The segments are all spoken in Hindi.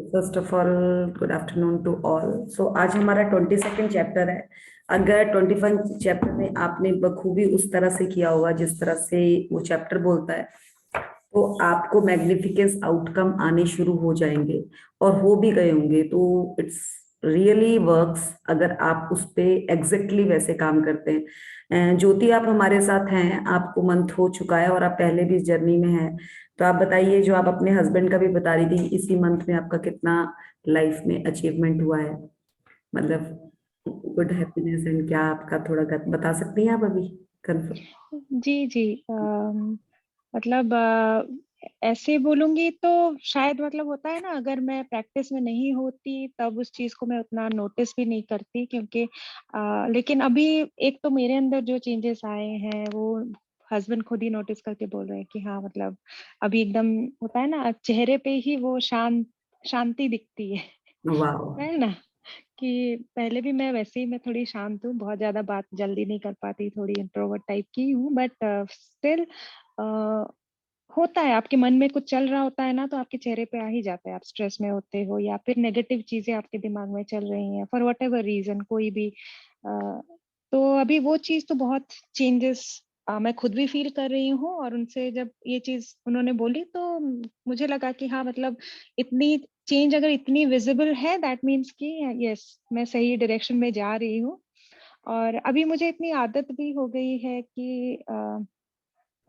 First of all, good afternoon to all. So आज हमारा 22nd चैप्टर है। अगर 21 चैप्टर में आपने बखूबी उस तरह से किया होगा जिस तरह से वो चैप्टर बोलता है, तो आपको मैग्निफिकेंस आउटकम आने शुरू हो जाएंगे और हो भी गए होंगे। तो इट्स रियली वर्क्स अगर आप उस पे एग्जैक्टली वैसे काम करते हैं। ज्योति, आप हमारे साथ हैं, आपको मंथ हो चुका है और आप पहले भी इस जर्नी में हैं। तो आप बताइए, जो आप अपने हस्बैंड का भी बता रही थी, इसी मंथ में आपका कितना लाइफ में अचीवमेंट हुआ है, मतलब गुड हैप्पीनेस एंड क्या आपका थोड़ा बता सकती हैं आप अभी कंफर्म? जी जी। मतलब ऐसे बोलूंगी तो शायद मतलब होता है ना, अगर मैं प्रैक्टिस में नहीं होती तब उस चीज को मैं उतना नोटिस भी नहीं करती, क्योंकि लेकिन अभी एक तो मेरे अंदर जो चेंजेस आए हैं वो हस्बैंड खुद ही नोटिस करके बोल रहे हैं कि हाँ मतलब अभी एकदम होता है ना, चेहरे पे ही वो शांति दिखती है। वाह। है ना, कि पहले भी मैं वैसे ही मैं थोड़ी शांत हूँ, बहुत ज्यादा बात जल्दी नहीं कर पाती, थोड़ी इंट्रोवर्ट टाइप की हूँ, बट स्टिल होता है, आपके मन में कुछ चल रहा होता है ना तो आपके चेहरे पे आ ही जाता है। आप स्ट्रेस में होते हो या फिर नेगेटिव चीजें आपके दिमाग में चल रही हैं फॉर वट एवर रीजन, कोई भी तो अभी वो चीज तो बहुत चेंजेस मैं खुद भी फील कर रही हूँ। और उनसे जब ये चीज उन्होंने बोली तो मुझे लगा कि हाँ मतलब इतनी चेंज अगर इतनी विजिबल है, दैट मीन्स कि यस मैं सही डायरेक्शन में जा रही हूँ। और अभी मुझे इतनी आदत भी हो गई है कि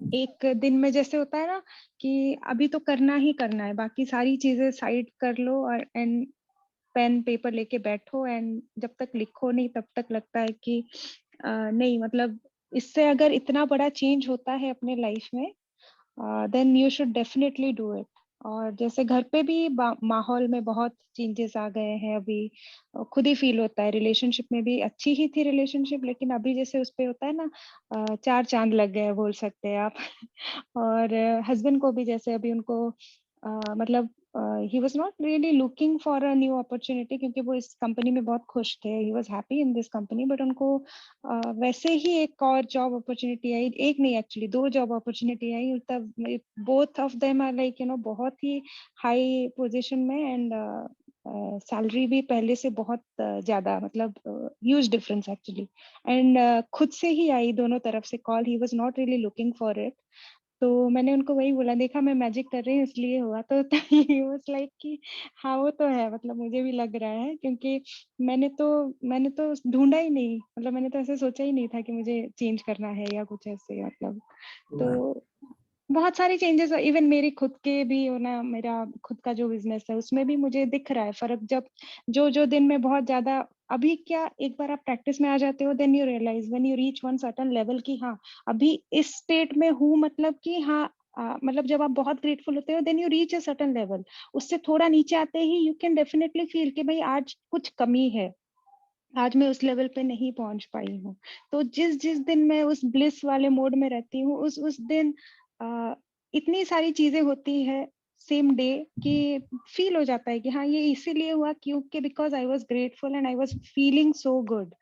एक दिन में जैसे होता है ना कि अभी तो करना ही करना है, बाकी सारी चीजें साइड कर लो और एंड पेन पेपर लेके बैठो, एंड जब तक लिखो नहीं तब तक लगता है कि नहीं मतलब इससे अगर इतना बड़ा चेंज होता है अपने लाइफ में, then you should definitely do it. और जैसे घर पे भी माहौल में बहुत चेंजेस आ गए हैं अभी, खुद ही फील होता है। रिलेशनशिप में भी अच्छी ही थी रिलेशनशिप, लेकिन अभी जैसे उस पे होता है ना, चार चांद लग गए बोल सकते हैं आप। और हस्बैंड को भी जैसे अभी उनको मतलब he was not really looking for a new opportunity, क्योंकि वो इस कंपनी में बहुत खुश थे, he was happy in this company, but उनको वैसे ही एक और जॉब अपॉर्चुनिटी आई, एक नहीं एक्चुअली दो जॉब अपॉर्चुनिटी आई, तब both of them are like बहुत ही हाई पोजीशन में, एंड सैलरी भी पहले से बहुत ज्यादा, मतलब ह्यूज डिफरेंस एक्चुअली। एंड खुद से ही आई दोनों तरफ से call, he was not really looking for it. तो मैंने उनको वही बोला, देखा मैं मैजिक कर रही हूँ इसलिए हुआ। तो ही वाज लाइक कि हाँ वो तो है, मतलब मुझे भी लग रहा है, क्योंकि मैंने तो ढूंढा ही नहीं, मतलब मैंने तो ऐसे सोचा ही नहीं था कि मुझे चेंज करना है या कुछ ऐसे, मतलब तो बहुत सारी चेंजेस इवन मेरी खुद के भी होना, मेरा खुद का जो बिजनेस है उसमें भी मुझे दिख रहा है फर्क। जब जो जो दिन में बहुत ज्यादा, अभी क्या एक बार आप प्रैक्टिस में आ जाते हो, then you realize when you reach one certain level कि हाँ अभी इस स्टेट में हूँ, मतलब कि हाँ मतलब जब आप बहुत ग्रेटफुल होते हो then you reach a certain level, उससे थोड़ा नीचे आते ही यू कैन डेफिनेटली फील कि भाई आज कुछ कमी है, आज मैं उस लेवल पे नहीं पहुंच पाई हूँ। तो जिस जिस दिन मैं उस ब्लिस वाले मोड में रहती हूँ, उस दिन इतनी सारी चीजें होती है सेम डे कि फील हो जाता है कि हाँ ये इसीलिए हुआ क्योंकि because I was grateful and I was feeling so good.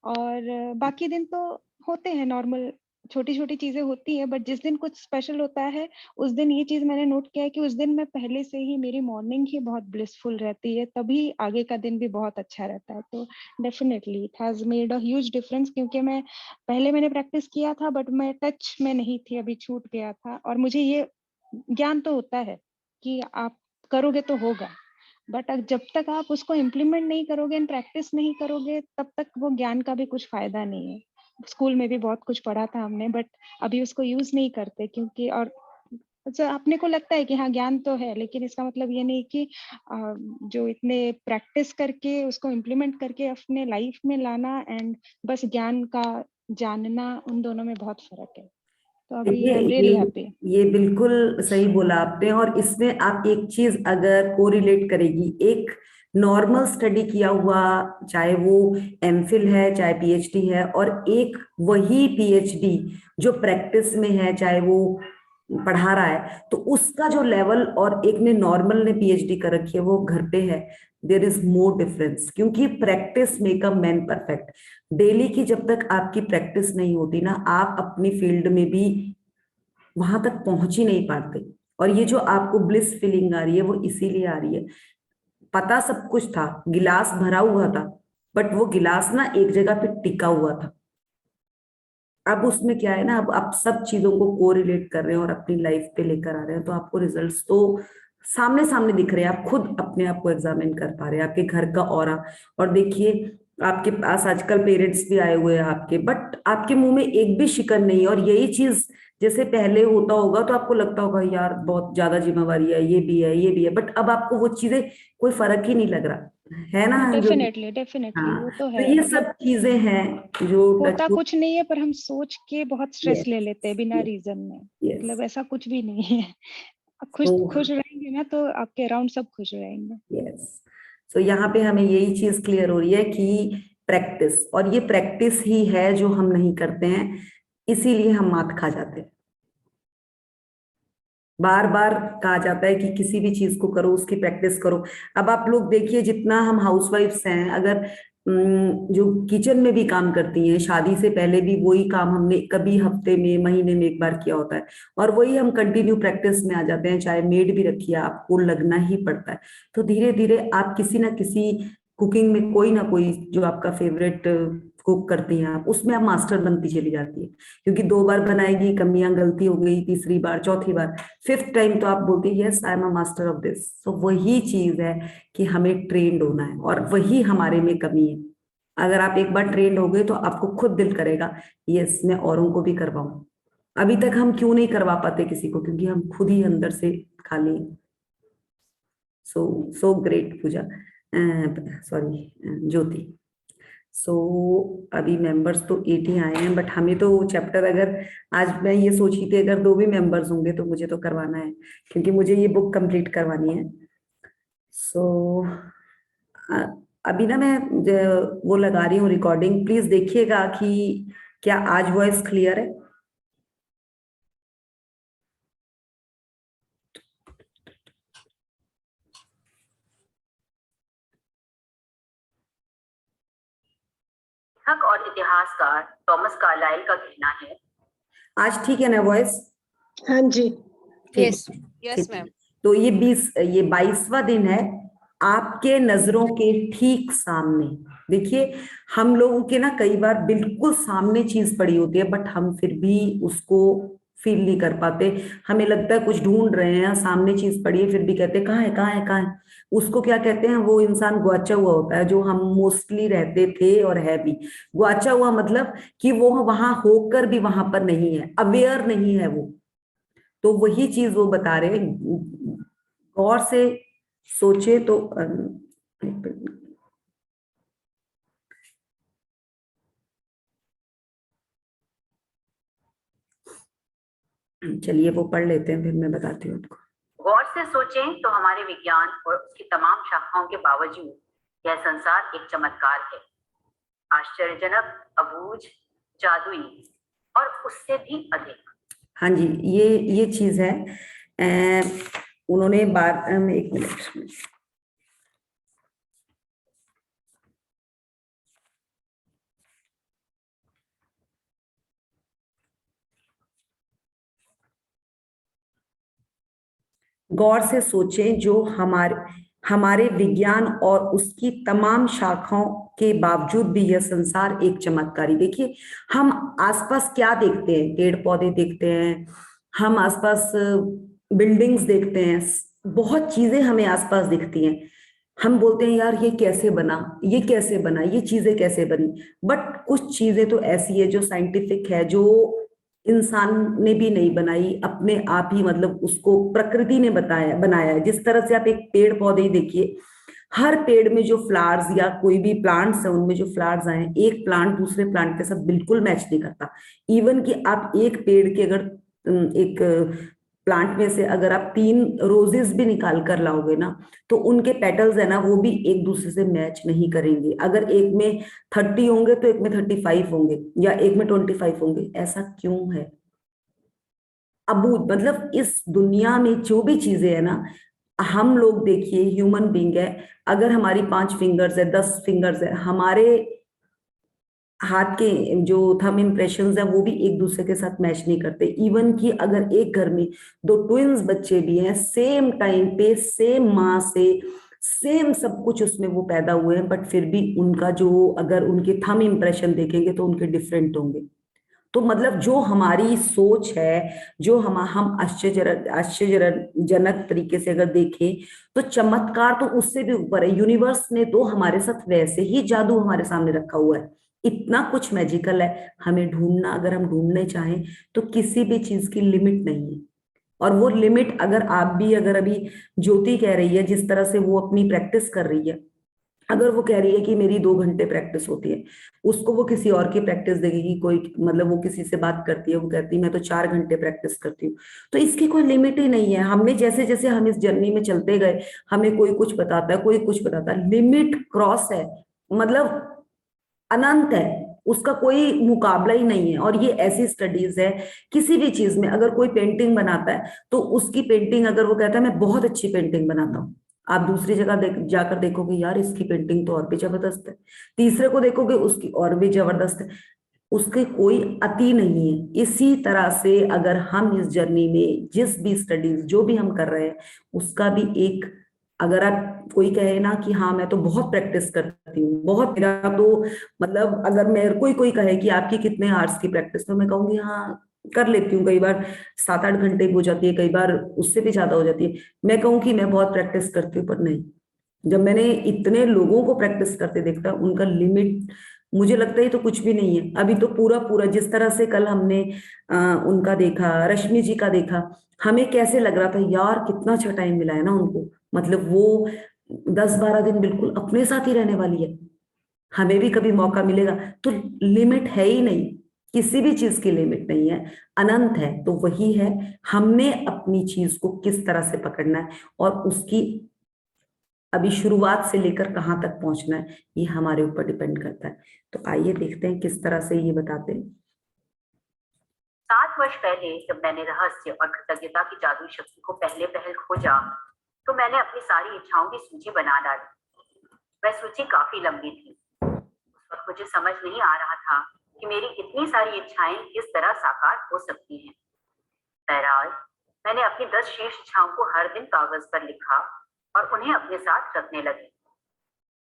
और बाकी दिन तो होते हैं नॉर्मल, छोटी छोटी चीजें होती है, बट जिस दिन कुछ स्पेशल होता है उस दिन ये चीज मैंने नोट किया है कि उस दिन मैं पहले से ही मेरी मॉर्निंग ही बहुत ब्लिसफुल रहती है, तभी आगे का दिन भी बहुत अच्छा रहता है। तो definitely it has made a huge difference, क्योंकि मैंने प्रैक्टिस किया था बट मैं टच में नहीं थी, अभी छूट गया था। और मुझे ये ज्ञान तो होता है कि आप करोगे तो होगा, बट जब तक आप उसको इम्प्लीमेंट नहीं करोगे एंड प्रैक्टिस नहीं करोगे तब तक वो ज्ञान का भी कुछ फायदा नहीं है। स्कूल में भी बहुत कुछ पढ़ा था हमने, बट अभी उसको यूज नहीं करते, क्योंकि और अच्छा अपने को लगता है कि हाँ ज्ञान तो है, लेकिन इसका मतलब ये नहीं कि जो इतने प्रैक्टिस करके उसको इम्प्लीमेंट करके अपने लाइफ में लाना एंड बस ज्ञान का जानना, उन दोनों में बहुत फर्क है। तो अभी देखिए, आई एम ये रियली हैप्पी। ये बिल्कुल सही बोला आपने। और इसमें आप एक चीज अगर कोरिलेट करेगी, एक नॉर्मल स्टडी किया हुआ, चाहे वो एमफिल है चाहे पीएचडी है, और एक वही पीएचडी जो प्रैक्टिस में है, चाहे वो पढ़ा रहा है, तो उसका जो लेवल, और एक ने नॉर्मल ने पीएचडी कर रखी है वो घर पे है, देर इज मोर डिफरेंस। क्योंकि practice make a man perfect. Daily की जब तक आपकी प्रैक्टिस नहीं होती ना, आप अपनी फील्ड में भी वहां तक पहुंच ही नहीं पाते। और ये जो आपको ब्लिस फीलिंग आ रही है वो इसीलिए आ रही है पता सब कुछ था, गिलास भरा हुआ था, बट वो गिलास ना एक जगह पे टिका हुआ था। अब उसमें क्या है ना, अब आप सब चीजों को कोरिलेट कर रहे हैं और अपनी लाइफ पे लेकर आ रहे हैं, तो आपको रिजल्ट्स तो सामने सामने दिख रहे हैं, आप खुद अपने आप को एग्जामिन कर पा रहे हैं, आपके घर का ऑरा। और देखिए, आपके पास आजकल पेरेंट्स भी आए हुए हैं आपके, बट आपके मुंह में एक भी शिकन नहीं है। और यही चीज जैसे पहले होता होगा तो आपको लगता होगा यार बहुत ज्यादा जिम्मेवारी है, ये भी है, ये भी है, बट अब आपको वो चीजें कोई फर्क ही नहीं लग रहा है ना जो। डेफिनेटली डेफिनेटली हाँ, वो तो तो है, ये मतलब सब चीजें हैं जो होता टच। कुछ नहीं है पर हम सोच के बहुत स्ट्रेस ले यस, लेते हैं बिना यस, रीजन में। यस। मतलब ऐसा कुछ भी नहीं है। आप खुश तो खुश रहेंगे ना तो आपके अराउंड सब खुश रहेंगे। यस, तो यहाँ पे हमें यही चीज क्लियर हो रही है कि प्रैक्टिस, और ये प्रैक्टिस ही है जो हम नहीं करते हैं, इसीलिए हम मात खा जाते हैं। बार बार कहा जाता है कि किसी भी चीज को करो, उसकी प्रैक्टिस करो। अब आप लोग देखिए, जितना हम हाउसवाइफ्स हैं, अगर जो किचन में भी काम करती हैं, शादी से पहले भी वही काम हमने कभी हफ्ते में, महीने में एक बार किया होता है, और वही हम कंटिन्यू प्रैक्टिस में आ जाते हैं। चाहे मेड भी रखिए, आपको लगना ही पड़ता है। तो धीरे धीरे आप किसी ना किसी कुकिंग में, कोई ना कोई जो आपका फेवरेट कुक करती हैं आप, उसमें आप मास्टर बनती चली जाती है। क्योंकि 2 बार बनाएगी, कमियां, गलती हो गई, तीसरी बार, चौथी बार, फिफ्थ टाइम तो आप बोलती है yes I am a master of this. तो वही चीज है कि हमें ट्रेंड होना है, और वही हमारे में कमी है। अगर आप एक बार ट्रेंड हो गए तो आपको खुद दिल करेगा यस मैं औरों को भी करवाऊं। अभी तक हम क्यों नहीं करवा पाते किसी को? क्योंकि हम खुद ही अंदर से खाली। सो सो ग्रेट पूजा, सॉरी ज्योति। सो अभी मेंबर्स तो 8 ही आए हैं, बट हमें तो चैप्टर, अगर आज मैं ये सोची थी अगर 2 भी मेंबर्स होंगे तो मुझे तो करवाना है, क्योंकि मुझे ये बुक कंप्लीट करवानी है। सो अभी ना मैं वो लगा रही हूँ रिकॉर्डिंग, प्लीज देखिएगा कि क्या आज वॉइस क्लियर है। लेखक और इतिहासकार टॉमस कार्लाइल का कहना है। आज ठीक है ना वॉइस? हाँ जी। ठीक यस है, यस ठीक है। मैम। तो ये 22वां दिन है, आपके नजरों के ठीक सामने। देखिए, हम लोगों के ना कई बार बिल्कुल सामने चीज पड़ी होती है, बट हम फिर भी उसको फील नहीं कर पाते। हमें लगता है कुछ ढूंढ रहे हैं, सामने चीज पड़ी है, फिर भी कहते हैं कहाँ है, कहाँ है, कहाँ है। उसको क्या कहते हैं? वो इंसान गुआचा हुआ होता है, जो हम मोस्टली रहते थे और है भी। गुआचा हुआ मतलब कि वो वहां होकर भी वहां पर नहीं है, अवेयर नहीं है वो। तो वही चीज वो बता रहे हैं, गौर से सोचे तो चलिए वो पढ़ लेते हैं, फिर मैं बताती हूँ आपको। गौर से सोचें तो हमारे विज्ञान और उसकी तमाम शाखाओं के बावजूद यह संसार एक चमत्कार है, आश्चर्यजनक, अबूझ, जादुई और उससे भी अधिक। हाँ जी, ये चीज है। उन्होंने एक मिनट, गौर से सोचें जो हमारे हमारे विज्ञान और उसकी तमाम शाखाओं के बावजूद भी यह संसार एक चमत्कारी। देखिए, हम आसपास क्या देखते हैं? पेड़ पौधे देखते हैं, हम आसपास बिल्डिंग्स देखते हैं, बहुत चीजें हमें आसपास दिखती हैं। हम बोलते हैं यार ये कैसे बना, ये कैसे बना, ये चीजें कैसे बनी। बट कुछ चीजें तो ऐसी है जो साइंटिफिक है, जो इंसान ने भी नहीं बनाई, अपने आप ही, मतलब उसको प्रकृति ने बनाया है। जिस तरह से आप एक पेड़ पौधे ही देखिए, हर पेड़ में जो फ्लावर्स या कोई भी प्लांट्स है, उनमें जो फ्लावर्स आए हैं, एक प्लांट दूसरे प्लांट के साथ बिल्कुल मैच नहीं करता। इवन कि आप एक पेड़ के अगर एक प्लांट में से अगर आप 3 रोजेस भी निकाल कर लाओगे ना, तो उनके पेटल्स है ना, वो भी एक दूसरे से मैच नहीं करेंगे। अगर एक में 30 होंगे तो एक में 35 होंगे, या एक में 25 होंगे। ऐसा क्यों है? अबूझ, मतलब इस दुनिया में जो भी चीजें है ना, हम लोग देखिए ह्यूमन बींग है, अगर हमारी 5 फिंगर्स है, 10 फिंगर्स है, हमारे हाथ के जो थंब इम्प्रेशंस है वो भी एक दूसरे के साथ मैच नहीं करते। इवन कि अगर एक घर में 2 ट्विंस बच्चे भी हैं, सेम टाइम पे, सेम माँ से, सेम सब कुछ उसमें वो पैदा हुए हैं, बट फिर भी उनका जो, अगर उनके थंब इम्प्रेशन देखेंगे तो उनके डिफरेंट होंगे। तो मतलब जो हमारी सोच है, जो हम आश्चर्यजनक तरीके से अगर देखें तो चमत्कार तो उससे भी ऊपर है। यूनिवर्स ने तो हमारे साथ वैसे ही जादू हमारे सामने रखा हुआ है, इतना कुछ मैजिकल है। हमें ढूंढना, अगर हम ढूंढने चाहें तो किसी भी चीज की लिमिट नहीं है। और वो लिमिट अगर आप भी, अगर अभी ज्योति कह रही है जिस तरह से वो अपनी प्रैक्टिस कर रही है, अगर वो कह रही है कि मेरी 2 घंटे प्रैक्टिस होती है, उसको वो किसी और की प्रैक्टिस देगी, कोई मतलब वो किसी से बात करती है, वो कहती है मैं तो 4 घंटे प्रैक्टिस करती हूँ, तो इसकी कोई लिमिट ही नहीं है। हमने जैसे जैसे हम इस जर्नी में चलते गए, हमें कोई कुछ बताता है, कोई कुछ बताता है, लिमिट क्रॉस है, मतलब अनंत है, उसका कोई मुकाबला ही नहीं है। और ये ऐसी स्टडीज है, किसी भी चीज में अगर कोई पेंटिंग बनाता है तो उसकी पेंटिंग, अगर वो कहता है मैं बहुत अच्छी पेंटिंग बनाता हूँ, आप दूसरी जगह जाकर देखोगे यार इसकी पेंटिंग तो और भी जबरदस्त है, तीसरे को देखोगे उसकी और भी जबरदस्त है, उसके कोई अति नहीं है। इसी तरह से अगर हम इस जर्नी में जिस भी स्टडीज जो भी हम कर रहे हैं उसका भी एक, अगर आप कोई कहे ना कि हाँ मैं तो बहुत प्रैक्टिस करती हूँ, बहुत, मेरा तो मतलब अगर मेरे कोई कहे कि आपकी कितने आवर्स की प्रैक्टिस, तो मैं कहूंगी हाँ कर लेती हूँ, कई बार 7-8 घंटे की हो जाती है, कई बार उससे भी ज्यादा हो जाती है। मैं कहूँ कि मैं बहुत प्रैक्टिस करती हूँ, पर नहीं, जब मैंने इतने लोगों को प्रैक्टिस करते देखा, उनका लिमिट मुझे लगता है ये तो कुछ भी नहीं है। अभी तो पूरा पूरा जिस तरह से कल हमने उनका देखा, रश्मि जी का देखा, हमें कैसे लग रहा था यार कितना अच्छा टाइम मिला है ना उनको, मतलब वो 10-12 दिन बिल्कुल अपने साथ ही रहने वाली है, हमें भी कभी मौका मिलेगा। तो लिमिट है ही नहीं, किसी भी चीज की लिमिट नहीं है, अनंत है। तो वही है, हमने अपनी चीज को किस तरह से पकड़ना है और उसकी अभी शुरुआत से लेकर कहाँ तक पहुंचना है, ये हमारे ऊपर डिपेंड करता है। तो आइए देखते हैं किस तरह से ये बताते हैं। 7 वर्ष पहले जब मैंने रहस्य और कृतज्ञता की जादुई शक्ति को पहले पहल खोजा, तो मैंने अपनी सारी इच्छाओं की सूची बना डाली। वह सूची काफी लंबी थी। उस वक्त मुझे समझ नहीं आ रहा था कि मेरी इतनी सारी इच्छाएं किस तरह साकार हो सकती हैं। बहरहाल मैंने अपनी 10 शीर्ष इच्छाओं को हर दिन कागज पर लिखा और उन्हें अपने साथ रखने लगी।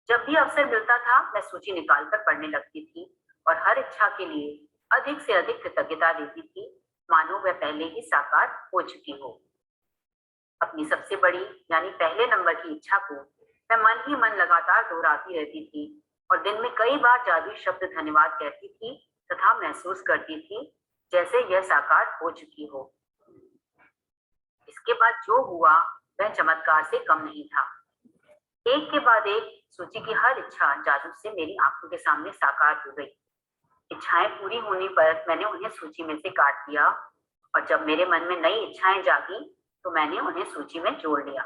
जब भी अवसर मिलता था मैं सूची निकालकर पढ़ने लगती थी और हर इच्छा के लिए अधिक से अधिक कृतज्ञता देती थी, मानो वह पहले ही साकार हो चुकी हो। अपनी सबसे बड़ी यानी पहले नंबर की इच्छा को मैं मन ही मन लगातार दोहराती रहती थी और दिन में कई बार जादुई शब्द धन्यवाद कहती थी तथा महसूस करती थी जैसे यह साकार हो चुकी हो। इसके बाद जो हुआ वह चमत्कार से कम नहीं था। एक के बाद एक सूची की हर इच्छा जादू से मेरी आंखों के सामने साकार हो गई। इच्छाएं पूरी होने पर मैंने उन्हें सूची में से काट दिया और जब मेरे मन में नई इच्छाएं जागी तो मैंने उन्हें सूची में जोड़ लिया।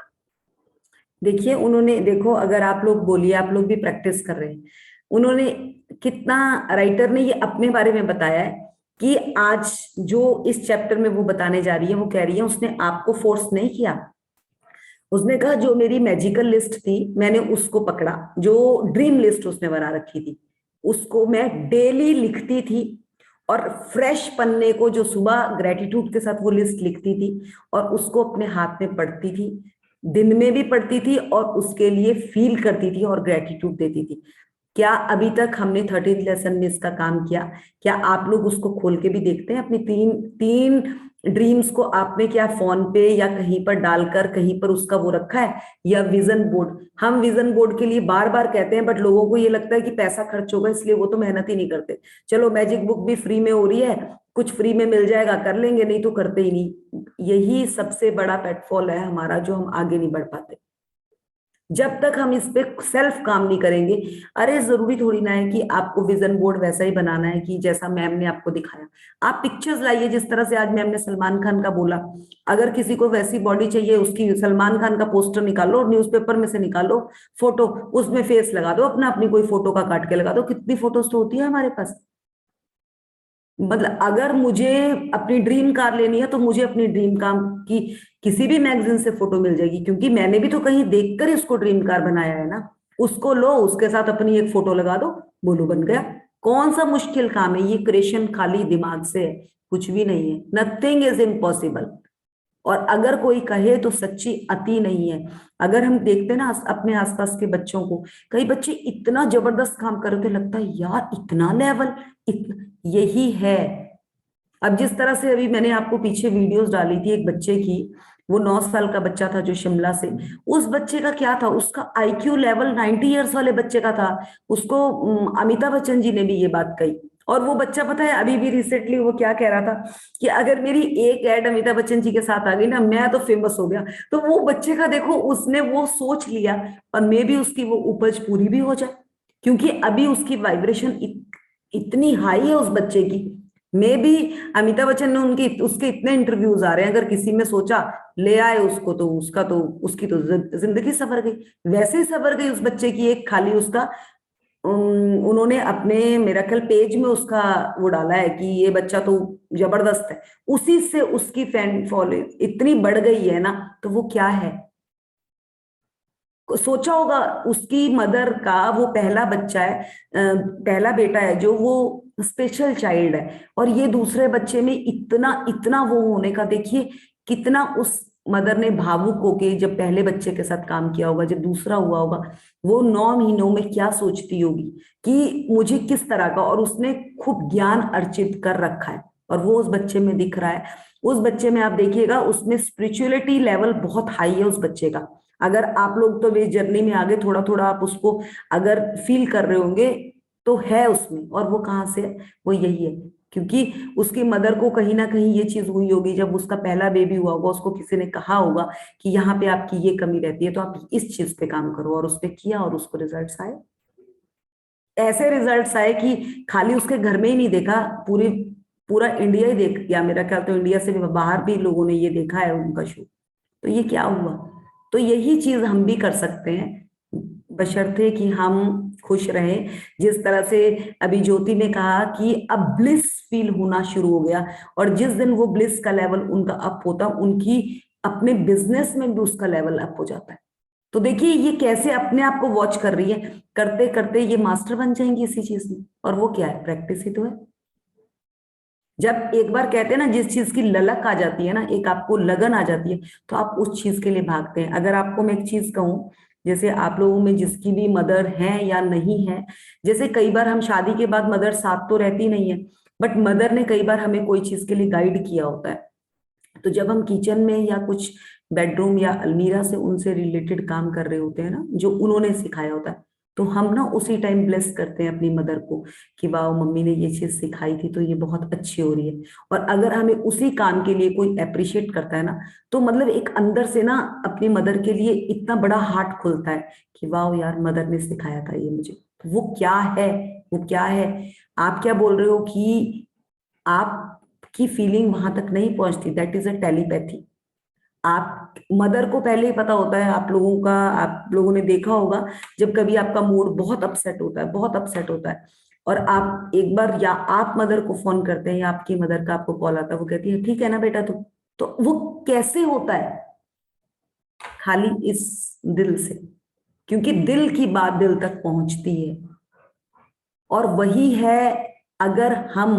देखिए उन्होंने, देखो अगर आप लोग बोलिए, आप लोग भी प्रैक्टिस कर रहे हैं, उन्होंने कितना, राइटर ने ये अपने बारे में बताया है कि आज जो इस चैप्टर में वो बताने जा रही है, वो कह रही है उसने आपको फोर्स नहीं किया। उसने कहा जो मेरी मैजिकल लिस्ट थी मैंने उसको पकड़ा, जो ड्रीम लिस्ट उसने बना रखी थी उसको मैं डेली लिखती थी, और फ्रेश पन्ने को जो सुबह ग्रेटिट्यूड के साथ वो लिस्ट लिखती थी और उसको अपने हाथ में पढ़ती थी, दिन में भी पढ़ती थी और उसके लिए फील करती थी और ग्रेटिट्यूड देती थी। क्या अभी तक हमने 13th लेसन में इसका काम किया? क्या आप लोग उसको खोल के भी देखते हैं? अपनी तीन तीन ड्रीम्स को आपने क्या फोन पे या कहीं पर डालकर कहीं पर उसका वो रखा है, या विजन बोर्ड? हम विजन बोर्ड के लिए बार बार कहते हैं, बट लोगों को ये लगता है कि पैसा खर्च होगा इसलिए वो तो मेहनत ही नहीं करते। चलो मैजिक बुक भी फ्री में हो रही है, कुछ फ्री में मिल जाएगा कर लेंगे, नहीं तो करते ही नहीं। यही सबसे बड़ा पेटफॉल है हमारा, जो हम आगे नहीं बढ़ पाते जब तक हम इस पे सेल्फ काम नहीं करेंगे। अरे जरूरी थोड़ी ना है कि आपको विजन बोर्ड वैसा ही बनाना है कि जैसा मैम ने आपको दिखाया। आप पिक्चर्स लाइए, जिस तरह से आज मैम ने सलमान खान का बोला, अगर किसी को वैसी बॉडी चाहिए, उसकी सलमान खान का पोस्टर निकालो, न्यूज़पेपर में से निकालो फोटो, उसमें फेस लगा दो अपना, अपनी कोई फोटो का काट के लगा दो, कितनी फोटोज तो होती है हमारे पास। मतलब अगर मुझे अपनी ड्रीम कार लेनी है तो मुझे अपनी ड्रीम कार की किसी भी मैगजीन से फोटो मिल जाएगी, क्योंकि मैंने भी तो कहीं देखकर इसको ड्रीम कार बनाया है ना। उसको लो, उसके साथ अपनी एक फोटो लगा दो, बोलो बन गया। कौन सा मुश्किल काम है ये? क्रिएशन खाली दिमाग से है, कुछ भी नहीं है, नथिंग इज इम्पॉसिबल। और अगर कोई कहे तो सच्ची अति नहीं है। अगर हम देखते ना अपने आसपास के बच्चों को, कई बच्चे इतना जबरदस्त काम कर रहे थे, लगता है यार इतना लेवल, यही है। अब जिस तरह से अभी मैंने आपको पीछे वीडियोस डाली थी एक बच्चे की, वो 9 साल का बच्चा था जो शिमला से, उस बच्चे का क्या था, उसका आईक्यू लेवल 90 इयर्स वाले बच्चे का था। उसको अमिताभ बच्चन जी ने भी ये बात कही। और वो बच्चा पता है अभी भी रिसेंटली वो क्या कह रहा था कि अगर मेरी एक ऐड अमिताभ बच्चन जी के साथ आ गई ना, मैं तो फेमस हो गया। तो वो बच्चे का देखो, उसने वो सोच लिया, और मे भी उसकी वो उपज पूरी भी हो जाए, क्योंकि अभी उसकी वाइब्रेशन इतनी हाई है उस बच्चे की। मे भी अमिताभ बच्चन ने उनके उसके इतने इंटरव्यूज आ रहे हैं, अगर किसी में सोचा ले आए उसको, तो उसका तो उसकी तो जिंदगी सवर गई। वैसे ही सवर गई उस बच्चे की, एक खाली उसका उन्होंने अपने मिरेकल पेज में उसका वो डाला है कि ये बच्चा तो जबरदस्त है, उसी से उसकी फैन फॉलोइंग इतनी बढ़ गई है ना। तो वो क्या है, सोचा होगा उसकी मदर का वो पहला बच्चा है, पहला बेटा है जो वो स्पेशल चाइल्ड है, और ये दूसरे बच्चे में इतना इतना वो होने का देखिए कितना उस मदर ने भावुक होके जब पहले बच्चे के साथ काम किया होगा, जब दूसरा हुआ होगा, वो 9 महीनों में क्या सोचती होगी कि मुझे किस तरह का, और उसने खूब ज्ञान अर्जित कर रखा है और वो उस बच्चे में दिख रहा है। उस बच्चे में आप देखिएगा उसमें स्पिरिचुअलिटी लेवल बहुत हाई है उस बच्चे का। अगर आप लोग तो वे जर्नी में आगे थोड़ा थोड़ा आप उसको अगर फील कर रहे होंगे तो है उसमें। और वो कहाँ से है, वो यही है क्योंकि उसकी मदर को कहीं ना कहीं ये चीज हुई होगी, जब उसका पहला बेबी हुआ होगा उसको किसी ने कहा होगा कि यहाँ पे आपकी ये कमी रहती है, तो आप इस चीज पे काम करो, और उसने किया और उसको रिजल्ट्स आए। ऐसे रिजल्ट्स आए कि खाली उसके घर में ही नहीं देखा, पूरी पूरा इंडिया ही देख गया, मेरा ख्याल तो इंडिया से भी बाहर भी लोगों ने ये देखा है उनका शो। तो ये क्या हुआ, तो यही चीज हम भी कर सकते हैं, बशर्ते कि हम खुश रहें। जिस तरह से अभी ज्योति ने कहा कि अब ब्लिस फील होना शुरू हो गया, और जिस दिन वो ब्लिस का लेवल उनका अप होता, उनकी अपने बिजनेस में भी उसका लेवल अप हो जाता है। तो देखिए ये कैसे अपने आप को वॉच कर रही है, करते करते ये मास्टर बन जाएंगी इसी चीज में। और वो क्या है, प्रैक्टिस ही तो है। जब एक बार कहते हैं ना, जिस चीज की ललक आ जाती है ना, एक आपको लगन आ जाती है, तो आप उस चीज के लिए भागते हैं। अगर आपको मैं एक चीज कहूं, जैसे आप लोगों में जिसकी भी मदर है या नहीं है, जैसे कई बार हम शादी के बाद मदर साथ तो रहती नहीं है, बट मदर ने कई बार हमें कोई चीज के लिए गाइड किया होता है। तो जब हम किचन में या कुछ बेडरूम या अलमीरा से उनसे रिलेटेड काम कर रहे होते हैं ना, जो उन्होंने सिखाया होता है, तो हम ना उसी टाइम ब्लेस करते हैं अपनी मदर को कि वाह मम्मी ने ये चीज सिखाई थी तो ये बहुत अच्छी हो रही है। और अगर हमें उसी काम के लिए कोई अप्रिशिएट करता है ना, तो मतलब एक अंदर से ना अपनी मदर के लिए इतना बड़ा हार्ट खुलता है कि वाह यार मदर ने सिखाया था ये मुझे। तो वो क्या है, वो क्या है, आप क्या बोल रहे हो कि आपकी फीलिंग वहां तक नहीं पहुंचती, दैट इज अ टेलीपैथी। आप मदर को पहले ही पता होता है, आप लोगों का, आप लोगों ने देखा होगा जब कभी आपका मूड बहुत अपसेट होता है, बहुत अपसेट होता है, और आप एक बार या आप मदर को फोन करते हैं या आपकी मदर का आपको कॉल आता है, वो कहती है ठीक है ना बेटा तू, तो वो कैसे होता है, खाली इस दिल से, क्योंकि दिल की बात दिल तक पहुंचती है। और वही है, अगर हम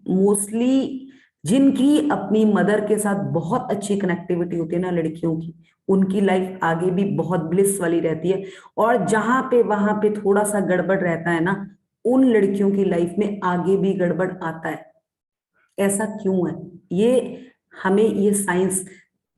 मोस्टली जिनकी अपनी मदर के साथ बहुत अच्छी कनेक्टिविटी होती है ना लड़कियों की, उनकी लाइफ आगे भी बहुत ब्लिस वाली रहती है। और जहां पे वहां पे थोड़ा सा गड़बड़ रहता है ना, उन लड़कियों की लाइफ में आगे भी गड़बड़ आता है। ऐसा क्यों है, ये हमें ये साइंस,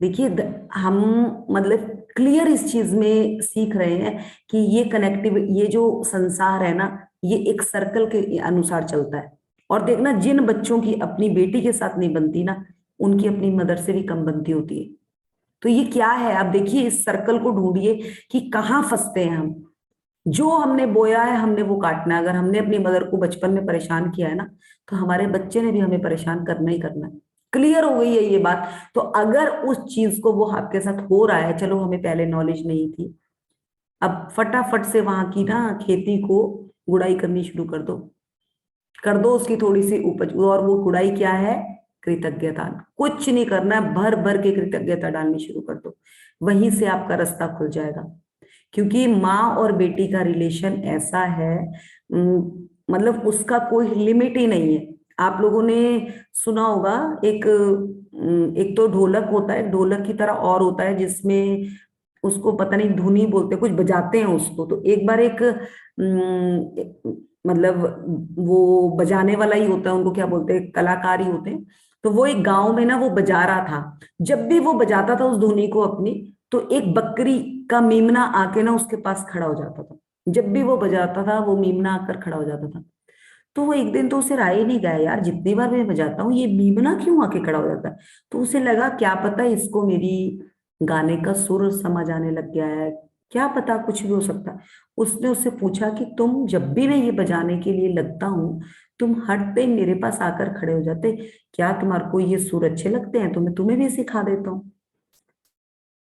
देखिए हम मतलब क्लियर इस चीज में सीख रहे हैं कि ये कनेक्टिव, ये जो संसार है ना, ये एक सर्कल के अनुसार चलता है। और देखना जिन बच्चों की अपनी बेटी के साथ नहीं बनती ना, उनकी अपनी मदर से भी कम बनती होती है। तो ये क्या है, आप देखिए इस सर्कल को ढूंढिए कि कहाँ फंसते हैं हम। जो हमने बोया है हमने वो काटना है। अगर हमने अपनी मदर को बचपन में परेशान किया है ना, तो हमारे बच्चे ने भी हमें परेशान करना ही करना है। क्लियर हो गई है ये बात। तो अगर उस चीज को वो आपके साथ हो रहा है, चलो हमें पहले नॉलेज नहीं थी, अब फटाफट से वहां की ना खेती को गुड़ाई करनी शुरू कर दो उसकी थोड़ी सी उपज। और वो गुड़ाई क्या है, कृतज्ञता। कुछ नहीं करना है, भर भर के कृतज्ञता डालनी शुरू कर दो, वहीं से आपका रास्ता खुल जाएगा। क्योंकि माँ और बेटी का रिलेशन ऐसा है, मतलब उसका कोई लिमिट ही नहीं है। आप लोगों ने सुना होगा, एक तो ढोलक होता है, ढोलक की तरह और होता है जिसमें उसको पता नहीं धुनी बोलते हैं, कुछ बजाते हैं उसको। तो एक बार मतलब वो बजाने वाला ही होता है, उनको क्या बोलते हैं, कलाकार ही होते हैं। तो वो एक गांव में ना वो बजा रहा था। जब भी वो बजाता था उस धुनी को अपनी, तो एक बकरी का मेमना आके ना उसके पास खड़ा हो जाता था। जब भी वो बजाता था वो मेमना आकर खड़ा हो जाता था। तो वो एक दिन तो उसे राय नहीं गया, यार जितनी बार मैं बजाता हूँ ये मेमना क्यों आके खड़ा हो जाता है। तो उसे लगा क्या पता इसको मेरी गाने का सुर समझ आने लग गया है, क्या पता, कुछ भी हो सकता है। उसने उससे पूछा कि तुम जब भी मैं ये बजाने के लिए लगता हूँ, तुम हर टाइम मेरे पास आकर खड़े हो जाते, क्या तुम्हारे को ये सुर अच्छे लगते हैं तो मैं तुम्हें भी सिखा देता हूँ।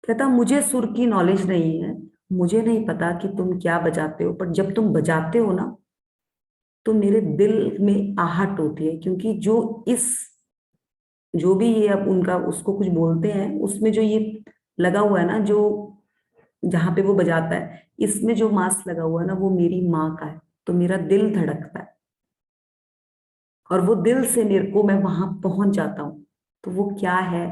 कहता मुझे सुर की नॉलेज नहीं है, मुझे नहीं पता कि तुम क्या बजाते हो, पर जब तुम बजाते हो ना तो मेरे दिल में आहट होती है, क्योंकि जो भी ये अब उनका उसको कुछ बोलते हैं, उसमें जो ये लगा हुआ है ना, जो जहां पे वो बजाता है, इसमें जो मांस लगा हुआ है ना वो मेरी माँ का है। तो मेरा दिल धड़कता है और वो दिल से मेरे को, मैं वहां पहुंच जाता हूँ। तो वो क्या है,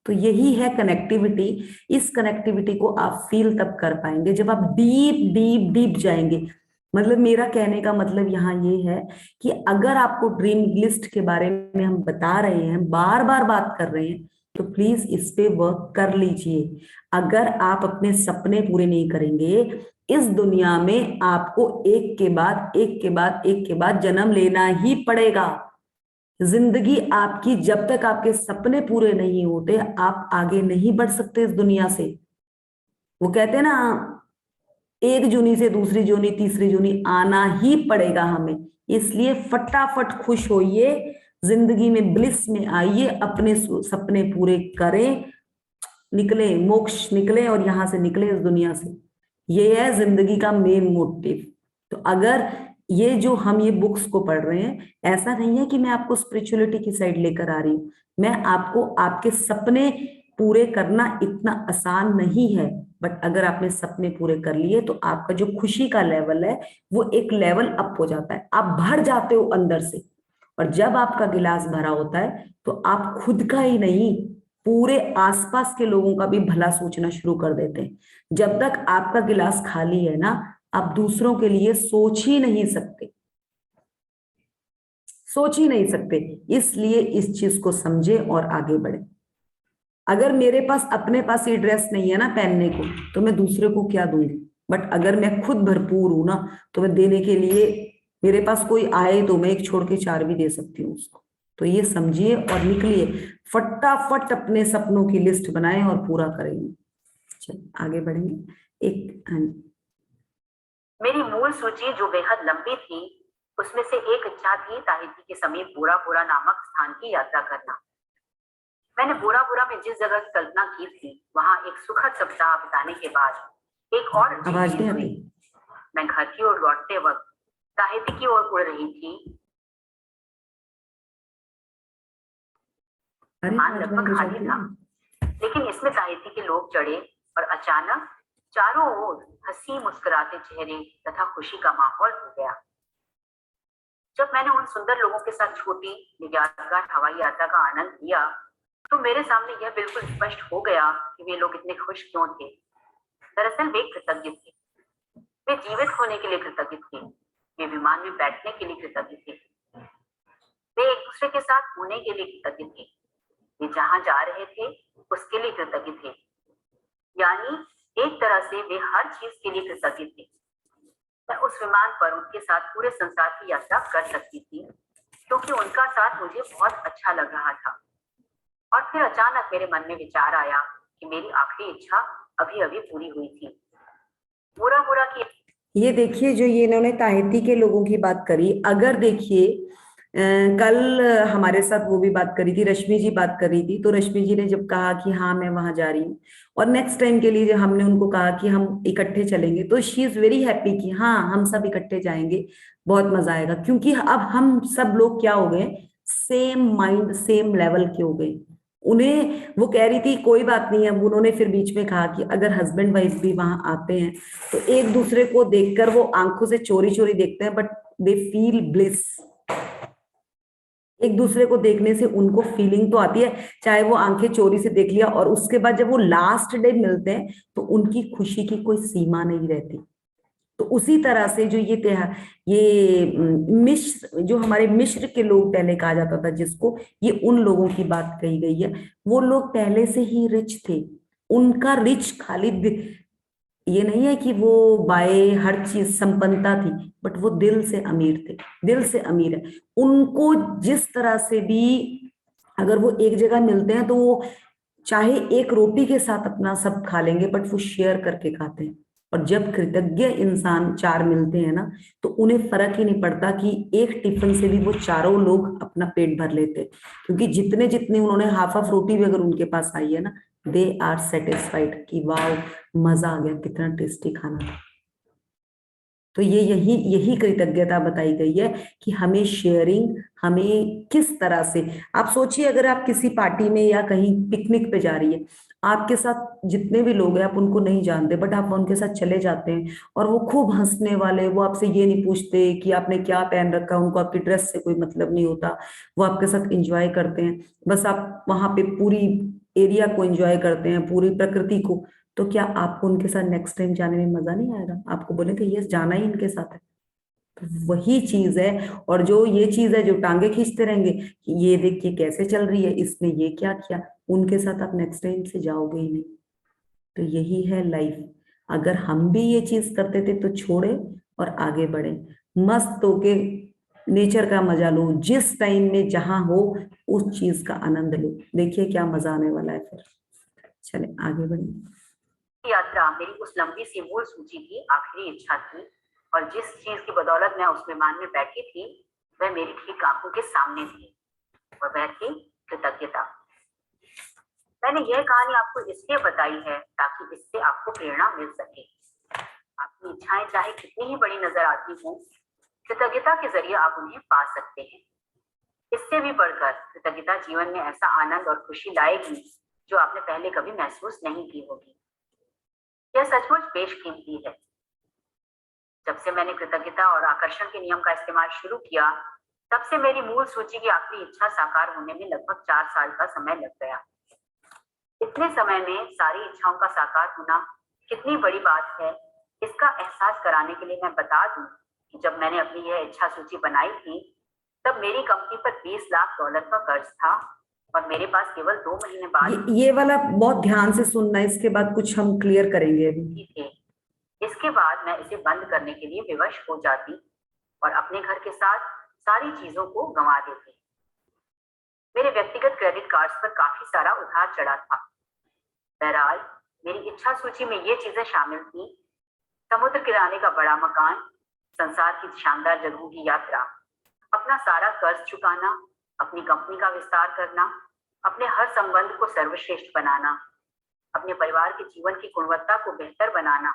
तो यही है कनेक्टिविटी। इस कनेक्टिविटी को आप फील तब कर पाएंगे जब आप डीप डीप डीप जाएंगे। मतलब मेरा कहने का मतलब यहाँ ये है कि अगर आपको ड्रीम लिस्ट के बारे में हम बता रहे हैं, बार बार बात कर रहे हैं, तो प्लीज इस पे वर्क कर लीजिए। अगर आप अपने सपने पूरे नहीं करेंगे, इस दुनिया में आपको एक के बाद एक के बाद एक के बाद जन्म लेना ही पड़ेगा। जिंदगी आपकी, जब तक आपके सपने पूरे नहीं होते आप आगे नहीं बढ़ सकते इस दुनिया से। वो कहते हैं ना, एक जूनी से दूसरी जूनी तीसरी जूनी आना ही पड़ेगा हमें। इसलिए फटाफट खुश होइए, जिंदगी में ब्लिस में आइए, अपने सपने पूरे करें, निकले मोक्ष निकले और यहां से निकले इस दुनिया से। ये है जिंदगी का मेन मोटिव। तो अगर ये जो हम ये बुक्स को पढ़ रहे हैं, ऐसा नहीं है कि मैं आपको स्पिरिचुअलिटी की साइड लेकर आ रही हूँ, मैं आपको आपके सपने पूरे करना इतना आसान नहीं है। बट अगर आपने सपने पूरे कर लिए तो आपका जो खुशी का लेवल है वो एक लेवल अप हो जाता है, आप भर जाते हो अंदर से। और जब आपका गिलास भरा होता है तो आप खुद का ही नहीं, पूरे आसपास के लोगों का भी भला सोचना शुरू कर देते हैं। जब तक आपका गिलास खाली है ना, आप दूसरों के लिए सोच ही नहीं सकते, सोच ही नहीं सकते। इसलिए इस चीज को समझे और आगे बढ़े। अगर मेरे पास अपने पास ये ड्रेस नहीं है ना पहनने को, तो मैं दूसरे को क्या दूंगी। बट अगर मैं खुद भरपूर हूं ना, तो मैं देने के लिए, मेरे पास कोई आए तो मैं एक छोड़ के चार भी दे सकती हूँ उसको। तो ये समझिए और निकलिए, फटाफट अपने सपनों की लिस्ट बनाएं और पूरा करेंगे। चलिए आगे बढ़ेंगे। मेरी मूल सूची जो बेहद लंबी थी, उसमें से एक इच्छा थी ताहिती के समीप बोरा बोरा नामक स्थान की यात्रा करना। मैंने बोरा बोरा में जिस जगह की कल्पना की थी, वहां एक सुखद सप्ताह बिताने के बाद एक और आवाज नहीं आती। मैं घर की ओर लौटते वक्त ताहिती की ओर उड़ रही थी। विमान लगभग खाली था, लेकिन इसमें ताहिती के लोग चढ़े और अचानक चारों ओर हंसी मुस्कुराते चेहरे तथा खुशी का माहौल हो गया। जब मैंने उन सुंदर लोगों के साथ छोटी यादगार हवाई यात्रा का आनंद लिया, तो मेरे सामने यह बिल्कुल स्पष्ट हो गया कि वे लोग इतने खुश क्यों थे। दरअसल वे कृतज्ञ थे, वे जीवित होने के लिए कृतज्ञ थे, वे विमान में बैठने के लिए कृतज्ञ थे, वे एक दूसरे के साथ होने के लिए कृतज्ञ थे, वे जहां जा रहे थे उसके लिए कृतज्ञ थे। यानी एक तरह से वे हर चीज के लिए कृतज्ञ थे। मैं उस विमान पर उनके साथ पूरे संसार की यात्रा कर सकती थी, क्योंकि उनका साथ मुझे बहुत अच्छा लग रहा था। और फिर अचानक मेरे मन में विचार आया कि मेरी आखिरी इच्छा अभी अभी पूरी हुई थी। बुरा बुरा की ये देखिए, जो ये इन्होंने ताहिती के लोगों की बात करी, अगर देखिए कल हमारे साथ वो भी बात करी थी, रश्मि जी बात कर रही थी। तो रश्मि जी ने जब कहा कि हाँ मैं वहां जा रही हूँ, और नेक्स्ट टाइम के लिए जब हमने उनको कहा कि हम इकट्ठे चलेंगे, तो शी इज वेरी हैप्पी कि हाँ हम सब इकट्ठे जाएंगे, बहुत मजा आएगा। क्योंकि अब हम सब लोग क्या हो गए, सेम माइंड सेम लेवल के हो गए। उन्हें, वो कह रही थी कोई बात नहीं है, अब उन्होंने फिर बीच में कहा कि अगर हस्बैंड वाइफ भी वहां आते हैं तो एक दूसरे को देखकर वो आंखों से चोरी चोरी देखते हैं, बट दे फील ब्लिस। एक दूसरे को देखने से उनको फीलिंग तो आती है, चाहे वो आंखें चोरी से देख लिया, और उसके बाद जब वो लास्ट डे मिलते हैं तो उनकी खुशी की कोई सीमा नहीं रहती। तो उसी तरह से जो ये त्योहार, ये मिश्र, जो हमारे मिश्र के लोग पहले कहा जाता था जिसको, ये उन लोगों की बात कही गई है। वो लोग पहले से ही रिच थे। उनका रिच खाली ये नहीं है कि वो बाय हर चीज संपन्नता थी, बट वो दिल से अमीर थे, दिल से अमीर है। उनको जिस तरह से भी अगर वो एक जगह मिलते हैं तो वो चाहे एक रोटी के साथ अपना सब खा लेंगे, बट वो शेयर करके खाते हैं। और जब कृतज्ञ इंसान चार मिलते हैं ना, तो उन्हें फर्क ही नहीं पड़ता कि एक टिफिन से भी वो चारों लोग अपना पेट भर लेते हैं, क्योंकि जितने जितने उन्होंने हाफ हाफ रोटी भी अगर उनके पास आई है ना, दे आर सेटिस्फाइड कि वाह, मजा आ गया, कितना टेस्टी खाना था। तो ये यही यही कृतज्ञता बताई गई है कि हमें शेयरिंग, हमें किस तरह से, आप सोचिए अगर आप किसी पार्टी में या कहीं पिकनिक पे जा रही है, आपके साथ जितने भी लोग हैं आप उनको नहीं जानते, बट आप उनके साथ चले जाते हैं और वो खूब हंसने वाले, वो आपसे ये नहीं पूछते कि आपने क्या पहन रखा, उनको आपकी ड्रेस से कोई मतलब नहीं होता, वो आपके साथ इंजॉय करते हैं, बस आप वहां पे पूरी एरिया को एंजॉय करते हैं, पूरी प्रकृति को। तो क्या आपको उनके साथ नेक्स्ट टाइम जाने में मजा नहीं आएगा? आपको बोलेंगे ये जाना ही इनके साथ है। तो वही चीज है। और जो ये चीज है जो टांगे खींचते रहेंगे कि ये देखिए कैसे चल रही है, इसने ये क्या किया, उनके साथ आप नेक्स्ट टाइम से जाओगे ही नहीं। तो यही है लाइफ। अगर हम भी ये चीज करते थे तो छोड़े और आगे बढ़े, मस्त होके नेचर का मजा लो, जिस टाइम में जहां हो उस चीज का आनंद लो, देखिए क्या मजा आने वाला है फिर। चले आगे बढ़े। यात्रा मेरी उस लंबी सी मूल सूची की आखिरी इच्छा थी, और जिस चीज की बदौलत मैं उस विमान में बैठी थी वह मेरी ठीक आंखों के सामने थी, और वह थी कृतज्ञता। मैंने यह कहानी आपको इसलिए बताई है ताकि इससे आपको प्रेरणा मिल सके। आपकी इच्छाएं चाहे कितनी ही बड़ी नजर आती हों, कृतज्ञता के जरिए आप उन्हें पा सकते हैं। इससे भी बढ़कर कृतज्ञता जीवन में ऐसा आनंद और खुशी लाएगी जो आपने पहले कभी महसूस नहीं की होगी। यह सचमुच बेशकीमती है। जब से मैंने कृतज्ञता और आकर्षण के नियम का इस्तेमाल शुरू किया, तब से मेरी मूल सूची की आखिरी इच्छा साकार होने में लगभग 4 साल का समय लग गया। इतने समय में सारी इच्छाओं का साकार होना कितनी बड़ी बात है, इसका एहसास कराने के लिए मैं बता दूं कि जब मैंने अपनी यह इच्छा सूची बनाई थी, तब मेरी कंपनी पर $20 लाख का कर्ज था, और मेरे पास केवल 2 महीने बाद ये वाला बहुत ध्यान से सुनना, इसके बाद कुछ हम क्लियर करेंगे अभी। थे। इसके बाद मैं इसे बंद करने के लिए विवश हो जाती और अपने घर के साथ सारी चीजों को गंवा देती। मेरे व्यक्तिगत क्रेडिट कार्ड्स पर काफी सारा उधार चढ़ा था। बहरहाल मेरी इच्छा सूची में ये चीजें शामिल थी: समुद्र किनारे का बड़ा मकान, संसार की शानदार जगहों की यात्रा, अपना सारा कर्ज चुकाना, अपनी कंपनी का विस्तार करना, अपने हर संबंध को सर्वश्रेष्ठ बनाना, अपने परिवार के जीवन की गुणवत्ता को बेहतर बनाना,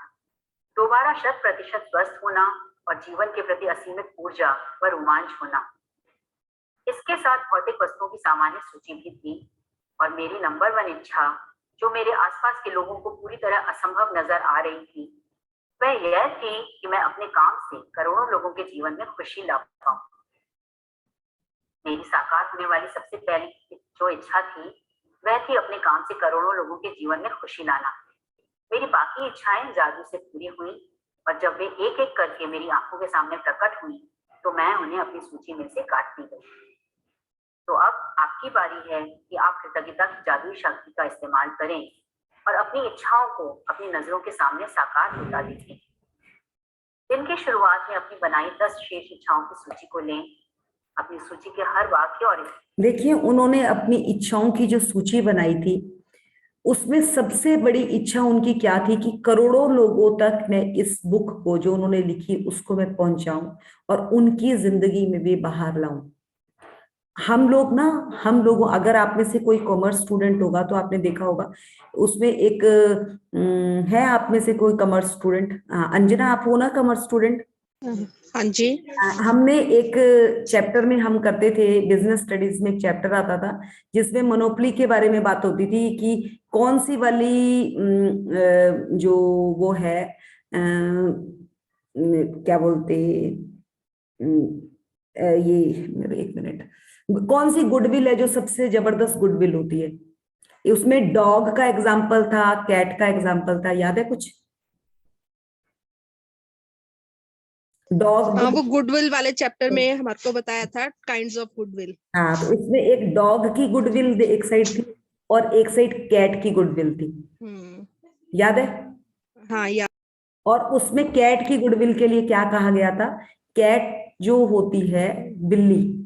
दोबारा 100% स्वस्थ होना और जीवन के प्रति असीमित ऊर्जा व रोमांच होना। इसके साथ भौतिक वस्तुओं की सामान्य सूची भी थी, और मेरी नंबर 1 इच्छा, जो मेरे आसपास के लोगों को पूरी तरह असंभव नजर आ रही थी, वह यह थी कि मैं अपने काम से करोड़ों लोगों के जीवन में खुशी ला पाऊं। मेरी साकार होने वाली सबसे पहली जो इच्छा थी, वह थी अपने काम से करोड़ों लोगों के जीवन में खुशी लाना। मेरी बाकी इच्छाएं जादू से पूरी हुई, और जब वे एक एक करके मेरी आंखों के सामने प्रकट हुई, तो मैं उन्हें अपनी सूची में से काटती गई। तो अब आपकी बारी है कि आप कृतज्ञता की जादुई शक्ति का इस्तेमाल करें और अपनी इच्छाओं को अपनी नजरों के सामने साकार होता देखें। दिन की शुरुआत में अपनी बनाई 10 शेष इच्छाओं की सूची को लें। अपनी सूची के हर वाक्य और देखिए, उन्होंने अपनी इच्छाओं की जो सूची बनाई थी, उसमें सबसे बड़ी इच्छा उनकी क्या थी कि करोड़ों लोगों तक मैं इस बुक को जो उन्होंने लिखी उसको मैं पहुंचाऊं और उनकी जिंदगी में भी बाहर लाऊं। हम लोग अगर आप में से कोई कॉमर्स स्टूडेंट होगा तो आपने देखा होगा, उसमें एक है आप में से कोई कॉमर्स स्टूडेंट? अंजना, आप हो ना कॉमर्स स्टूडेंट? हाँ जी। हमने एक चैप्टर में हम करते थे, बिजनेस स्टडीज में एक चैप्टर आता था जिसमें मोनोपोली के बारे में बात होती थी कि कौन सी वाली जो वो है क्या बोलते ये एक मिनट, कौन सी गुडविल है जो सबसे जबरदस्त गुडविल होती है? उसमें डॉग का एग्जाम्पल था, कैट का एग्जाम्पल था, याद है कुछ? डॉग हाँ, वो गुडविल वाले चैप्टर में हमारे को बताया था काइंड्स ऑफ गुडविल। हाँ, तो उसमें एक डॉग की गुडविल एक साइड थी और एक साइड कैट की गुडविल थी, याद है? हाँ, या और उसमें कैट की गुडविल के लिए क्या कहा गया था? कैट जो होती है बिल्ली,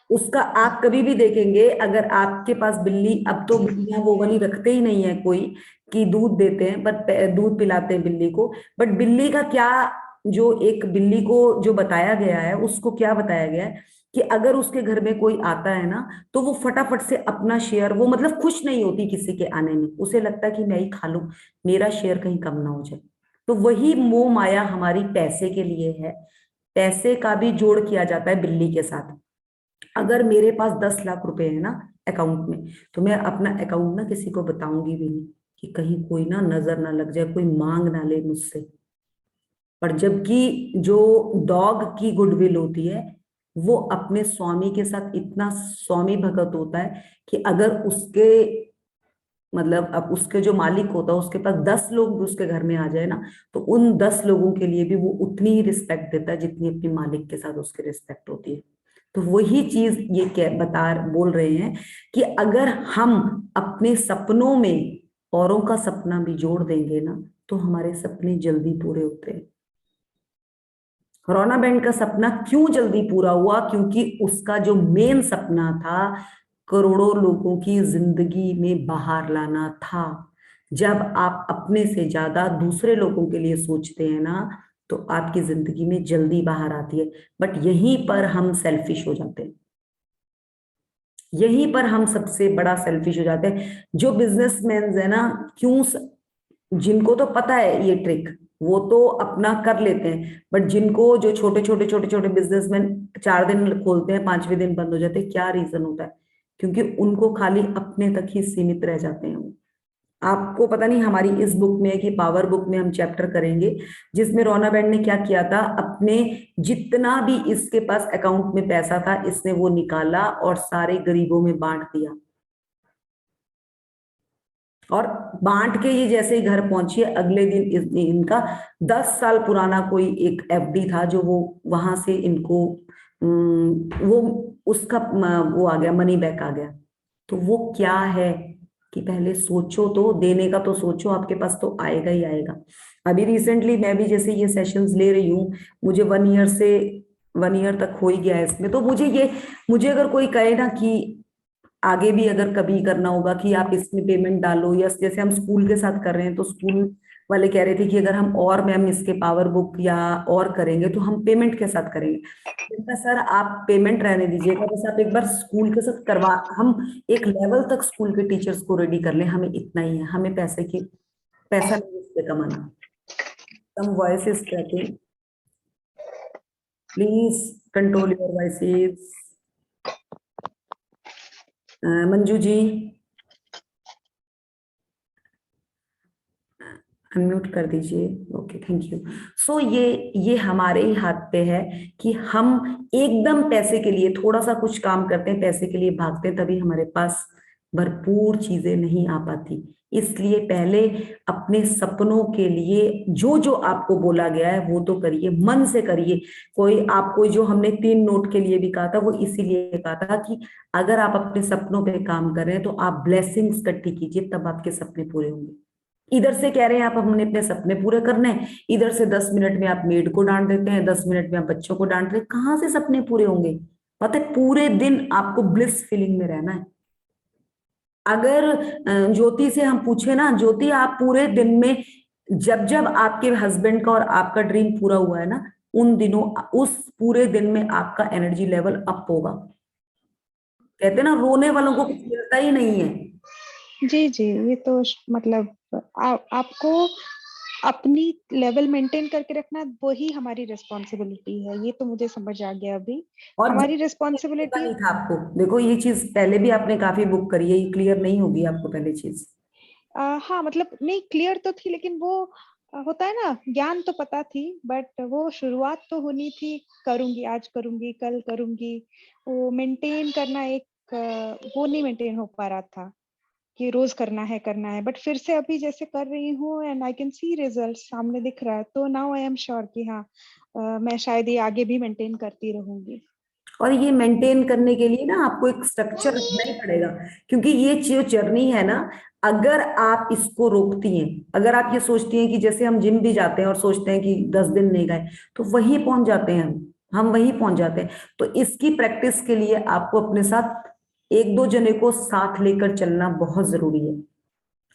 उसका आप कभी भी देखेंगे, अगर आपके पास बिल्ली, अब तो बिल्लियां वो वाली रखते ही नहीं है कोई कि दूध देते हैं, बट दूध पिलाते हैं बिल्ली को, बट बिल्ली का क्या, जो एक बिल्ली को जो बताया गया है, उसको क्या बताया गया है कि अगर उसके घर में कोई आता है ना, तो वो फटाफट से अपना शेयर, वो मतलब खुश नहीं होती किसी के आने में, उसे लगता है कि मैं ही खा लूं, मेरा शेयर कहीं कम ना हो जाए। तो वही मोह माया हमारी पैसे के लिए है। पैसे का भी जोड़ किया जाता है बिल्ली के साथ। अगर मेरे पास 10 लाख रुपए है ना अकाउंट में, तो मैं अपना अकाउंट ना किसी को बताऊंगी भी नहीं, कि कहीं कोई ना नजर ना लग जाए, कोई मांग ना ले मुझसे। पर जबकि जो डॉग की गुडविल होती है, वो अपने स्वामी के साथ इतना स्वामी भगत होता है कि अगर उसके, मतलब अब उसके जो मालिक होता है उसके पास 10 लोग भी उसके घर में आ जाए ना, तो उन 10 लोगों के लिए भी वो उतनी ही रिस्पेक्ट देता है जितनी अपने मालिक के साथ उसकी रिस्पेक्ट होती है। तो वही चीज ये क्या बोल रहे हैं कि अगर हम अपने सपनों में औरों का सपना भी जोड़ देंगे ना, तो हमारे सपने जल्दी पूरे होते हैं। रोना बैंड का सपना क्यों जल्दी पूरा हुआ? क्योंकि उसका जो मेन सपना था, करोड़ों लोगों की जिंदगी में बाहर लाना था। जब आप अपने से ज्यादा दूसरे लोगों के लिए सोचते हैं ना, तो आपकी जिंदगी में जल्दी बाहर आती है। बट यहीं पर हम सेल्फिश हो जाते हैं, यहीं पर हम सबसे बड़ा सेल्फिश हो जाते हैं। जो बिजनेसमैन है ना, क्यों जिनको तो पता है ये ट्रिक, वो तो अपना कर लेते हैं, बट जिनको, जो छोटे छोटे छोटे छोटे बिजनेसमैन 4 दिन खोलते हैं, 5वें दिन बंद हो जाते हैं, क्या रीजन होता है? क्योंकि उनको खाली अपने तक ही सीमित रह जाते हैं वो। आपको पता नहीं, हमारी इस बुक में कि पावर बुक में हम चैप्टर करेंगे जिसमें रोना बैंड ने क्या किया था, अपने जितना भी इसके पास अकाउंट में पैसा था, इसने वो निकाला और सारे गरीबों में बांट दिया। और बांट के ये जैसे ही घर पहुंची है, अगले दिन इनका 10 साल पुराना कोई एक एफडी था, जो वो वहां से इनको वो उसका वो आ गया, मनी बैक आ गया। तो वो क्या है कि पहले सोचो, तो देने का तो सोचो, आपके पास तो आएगा ही आएगा। अभी रिसेंटली मैं भी जैसे ये सेशंस ले रही हूँ, मुझे 1 ईयर तक हो ही गया है इसमें, तो मुझे अगर कोई कहे ना कि आगे भी अगर कभी करना होगा कि आप इसमें पेमेंट डालो, या जैसे हम स्कूल के साथ कर रहे हैं, तो स्कूल वाले कह रहे थे कि अगर हम और मैम इसके पावर बुक या और करेंगे तो हम पेमेंट के साथ करेंगे। कहता सर आप पेमेंट रहने दीजिएगा, बस आप एक बार स्कूल के साथ करवा, हम एक लेवल तक स्कूल के टीचर्स को रेडी कर लें, हमें इतना ही है, हमें पैसा नहीं इससे कमाना। सम वॉइसेस कहते, please control your voices. Manju ji unmute कर दीजिए। Okay, thank you. सो ये हमारे ही हाथ पे है कि हम एकदम पैसे के लिए थोड़ा सा कुछ काम करते हैं, पैसे के लिए भागते हैं, तभी हमारे पास भरपूर चीजें नहीं आ पाती। इसलिए पहले अपने सपनों के लिए जो जो आपको बोला गया है वो तो करिए, मन से करिए। कोई आपको, जो हमने 3 नोट के लिए भी कहा था, वो इसीलिए कहा था कि अगर आप अपने सपनों पे काम कर रहे हैं तो आप ब्लेसिंग्स इकट्ठी कीजिए, तब आपके सपने पूरे होंगे। इधर से कह रहे हैं आप हमने अपने सपने पूरे करने हैं, इधर से 10 मिनट में आप मेड को डांट देते हैं, 10 मिनट में आप बच्चों को डांट रहे हैं, कहाँ से सपने पूरे होंगे? पता है, पूरे दिन आपको ब्लिस फीलिंग में रहना है। अगर ज्योति से हम पूछे ना, ज्योति आप पूरे दिन में जब जब आपके हस्बैंड का और आपका ड्रीम पूरा हुआ है ना, उन दिनों, उस पूरे दिन में आपका एनर्जी लेवल अप होगा। कहते हैं ना, रोने वालों को कुछ मिलता ही नहीं है। जी जी, ये तो मतलब आपको अपनी लेवल मेंटेन करके रखना, वही हमारी रिस्पॉन्सिबिलिटी है। ये तो मुझे समझ आ गया अभी। और हमारी पता रिस्पॉन्सिबिलिटी, नहीं था आपको, देखो ये चीज पहले भी आपने काफी बुक करी है, ये क्लियर नहीं होगी आपको पहले चीज। हाँ मतलब नहीं क्लियर तो थी, लेकिन वो होता है ना, ज्ञान तो पता थी बट वो शुरुआत तो होनी थी, करूंगी आज करूंगी कल करूंगी, वो मेंटेन करना एक वो नहीं मेंटेन हो पा रहा था कि रोज करना है, बट फिर से अभी जैसे कर रही हूँ and I can see result सामने दिख रहा है, तो नाउ आई एम श्योर कि हाँ मैं शायद ये आगे भी मेंटेन करती रहूंगी। और ये मेंटेन करने के लिए ना आपको एक स्ट्रक्चर रखना ही पड़ेगा, क्योंकि ये जो जर्नी है ना, अगर आप इसको रोकती हैं, अगर आप ये सोचती हैं कि जैसे हम जिम भी जाते हैं और सोचते हैं कि 10 दिन नहीं गए तो वहीं पहुंच जाते हैं, हम वहीं पहुंच जाते हैं। तो इसकी प्रैक्टिस के लिए आपको अपने साथ एक दो जने को साथ लेकर चलना बहुत जरूरी है।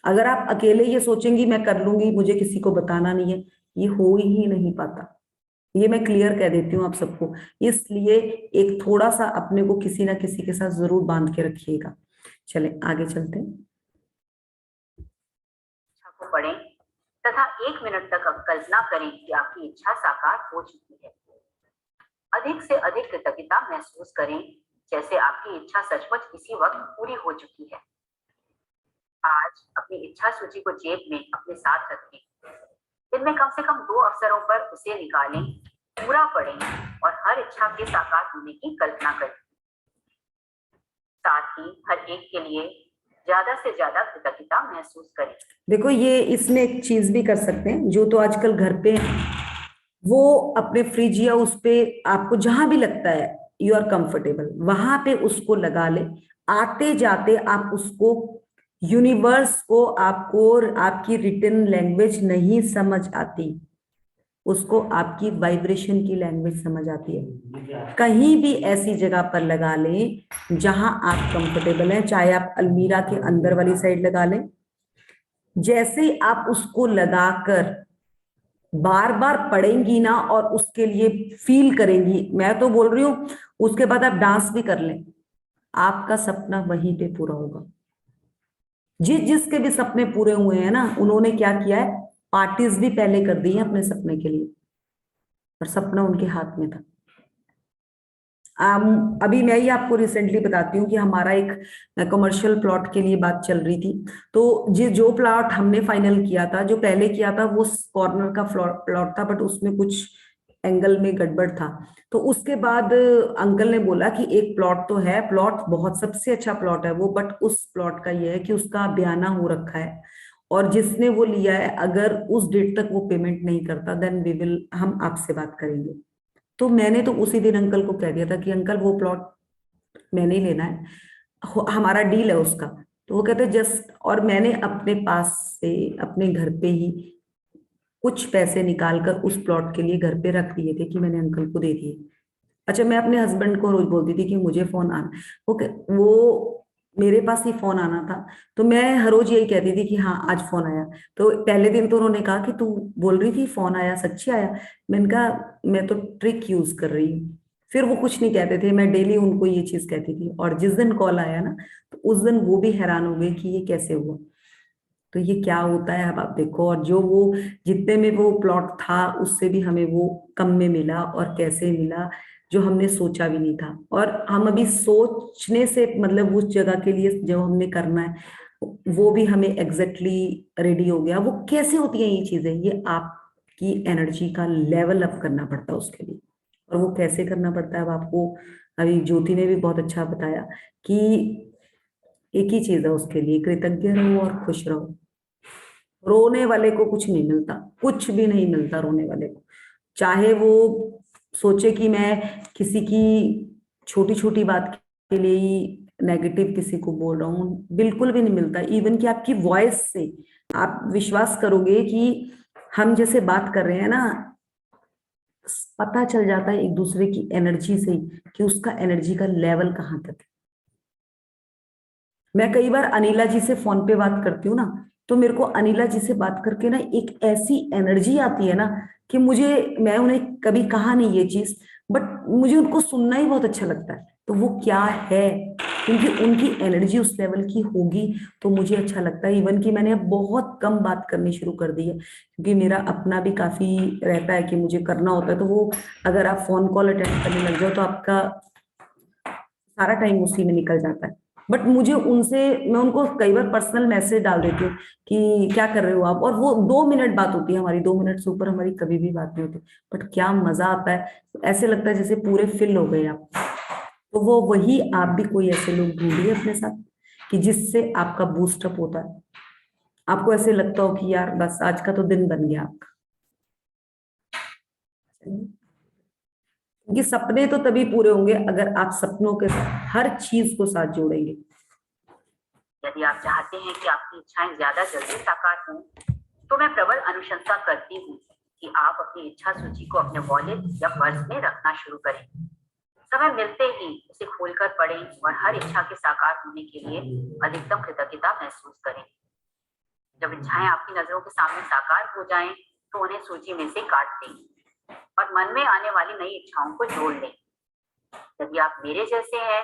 अगर आप अकेले ये सोचेंगी मैं कर लूंगी, मुझे किसी को बताना नहीं है, ये हो ही नहीं पाता। ये मैं क्लियर कह देती हूँ आप सबको। इसलिए एक थोड़ा सा अपने को किसी ना किसी के साथ जरूर बांध के रखिएगा। चले आगे चलते हैं। इच्छा को पढ़ें तथा 1 मिनट तक अब कल्पना करें कि आपकी इच्छा साकार हो चुकी है। अधिक से अधिक कृतज्ञता महसूस करें, जैसे आपकी इच्छा सचमुच इसी वक्त पूरी हो चुकी है। आज अपनी इच्छा सूची को जेब में अपने साथ रखें। दिन में कम से कम 2 अवसरों पर उसे निकालें, पूरा पढ़ें और हर इच्छा के साकार होने की कल्पना करें। साथ ही हर एक के लिए ज्यादा से ज्यादा कृतज्ञता महसूस करें। देखो ये इसमें एक चीज भी कर सकते हैं, जो तो आजकल घर पे है, वो अपने फ्रिज या उस पे आपको जहां भी लगता है यू आर कंफर्टेबल, वहां पे उसको लगा ले। आते जाते आप उसको, यूनिवर्स को आपको आपकी रिटन लैंग्वेज नहीं समझ आती, उसको आपकी वाइब्रेशन की लैंग्वेज समझ आती है। कहीं भी ऐसी जगह पर लगा लें जहां आप कंफर्टेबल हैं, चाहे आप अलमीरा के अंदर वाली साइड लगा लें। जैसे ही आप उसको लगाकर बार बार पढ़ेंगी ना और उसके लिए फील करेंगी, मैं तो बोल रही हूं उसके बाद आप डांस भी कर लें, आपका सपना वहीं पे पूरा होगा। जिसके भी सपने पूरे हुए हैं ना, उन्होंने क्या किया है, पार्टीज भी पहले कर दी है अपने सपने के लिए, और सपना उनके हाथ में था। अभी मैं ही आपको रिसेंटली बताती हूँ कि हमारा एक कमर्शियल प्लॉट के लिए बात चल रही थी। तो जो प्लॉट हमने फाइनल किया था, जो पहले किया था, वो कॉर्नर का प्लॉट था, बट उसमें कुछ एंगल में गड़बड़ था। तो उसके बाद अंकल ने बोला कि एक प्लॉट तो है, प्लॉट बहुत सबसे अच्छा प्लॉट है वो, बट उस प्लॉट का ये है कि उसका बयाना हो रखा है, और जिसने वो लिया है अगर उस डेट तक वो पेमेंट नहीं करता देन वी विल, हम आपसे बात करेंगे। तो मैंने तो उसी दिन अंकल को कह दिया था कि अंकल वो प्लॉट मैंने ही लेना है, हमारा डील है उसका। तो वो कहते जस्ट, और मैंने अपने पास से अपने घर पे ही कुछ पैसे निकालकर उस प्लॉट के लिए घर पे रख दिए थे कि मैंने अंकल को दे दिए। अच्छा, मैं अपने हस्बैंड को रोज बोलती थी कि मुझे फोन आना, वो मेरे पास ही फोन आना था, तो मैं हर रोज यही कहती थी कि हाँ आज फोन आया। तो पहले दिन तो उन्होंने कहा कि तू बोल रही थी फोन आया, सच्ची आया? मैंने कहा मैं तो ट्रिक यूज कर रही हूँ। फिर वो कुछ नहीं कहते थे, मैं डेली उनको ये चीज कहती थी, और जिस दिन कॉल आया ना, तो उस दिन वो भी हैरान हो गए कि ये कैसे हुआ। तो ये क्या होता है अब आप देखो, और जो वो जितने में वो प्लॉट था उससे भी हमें वो कम में मिला, और कैसे मिला जो हमने सोचा भी नहीं था। और हम अभी सोचने से मतलब उस जगह के लिए जो हमने करना है वो भी हमें एग्जैक्टली रेडी हो गया। वो कैसे होती है ये चीजें, ये आपकी एनर्जी का लेवल अप करना पड़ता है उसके लिए। और वो कैसे करना पड़ता है अब आपको अभी ज्योति ने भी बहुत अच्छा बताया कि एक ही चीज है उसके लिए, कृतज्ञ रहो और खुश रहो। रोने वाले को कुछ नहीं मिलता, कुछ भी नहीं मिलता रोने वाले को, चाहे वो सोचे कि मैं किसी की छोटी छोटी बात के लिए ही नेगेटिव किसी को बोल रहा हूँ, बिल्कुल भी नहीं मिलता। इवन कि आपकी वॉइस से आप विश्वास करोगे कि हम जैसे बात कर रहे हैं ना, पता चल जाता है एक दूसरे की एनर्जी से कि उसका एनर्जी का लेवल कहाँ तक है। मैं कई बार अनिला जी से फोन पे बात करती हूँ ना, तो मेरे को अनिला जी से बात करके ना एक ऐसी एनर्जी आती है ना कि मुझे, मैं उन्हें कभी कहा नहीं ये चीज, बट मुझे उनको सुनना ही बहुत अच्छा लगता है। तो वो क्या है, क्योंकि उनकी एनर्जी उस लेवल की होगी तो मुझे अच्छा लगता है। इवन कि मैंने अब बहुत कम बात करनी शुरू कर दी है, क्योंकि मेरा अपना भी काफी रहता है कि मुझे करना होता है। तो वो अगर आप फोन कॉल अटेंड करने लग जाओ तो आपका सारा टाइम उसी में निकल जाता है। बट मुझे उनसे, मैं उनको कई बार पर्सनल मैसेज डाल देती हूँ कि क्या कर रहे हो आप, और वो 2 मिनट बात होती है हमारी, 2 मिनट से ऊपर हमारी कभी भी बात नहीं होती, बट क्या मजा आता है, ऐसे लगता है जैसे पूरे फिल हो गए आप। तो वो वही, आप भी कोई ऐसे लोग ढूंढिए अपने साथ कि जिससे आपका बूस्टअप होता है, आपको ऐसे लगता हो कि यार बस आज का तो दिन बन गया आपका। क्योंकि सपने तो तभी पूरे होंगे अगर आप सपनों के साथ हर चीज को साथ जोड़ेंगे। यदि आप चाहते हैं कि आपकी इच्छाएं ज्यादा जल्दी साकार हों, तो मैं प्रबल अनुशंसा करती हूँ कि आप अपनी इच्छा सूची को अपने वॉलेट या पर्स में रखना शुरू करें। समय मिलते ही उसे खोलकर पढ़ें और हर इच्छा के साकार होने के लिए अधिकतम कृतज्ञता महसूस करें। जब इच्छाएं आपकी नजरों के सामने साकार हो जाएं, तो उन्हें सूची में से काट दें और मन में आने वाली नई इच्छाओं को जोड़ लें। यदि आप मेरे जैसे हैं,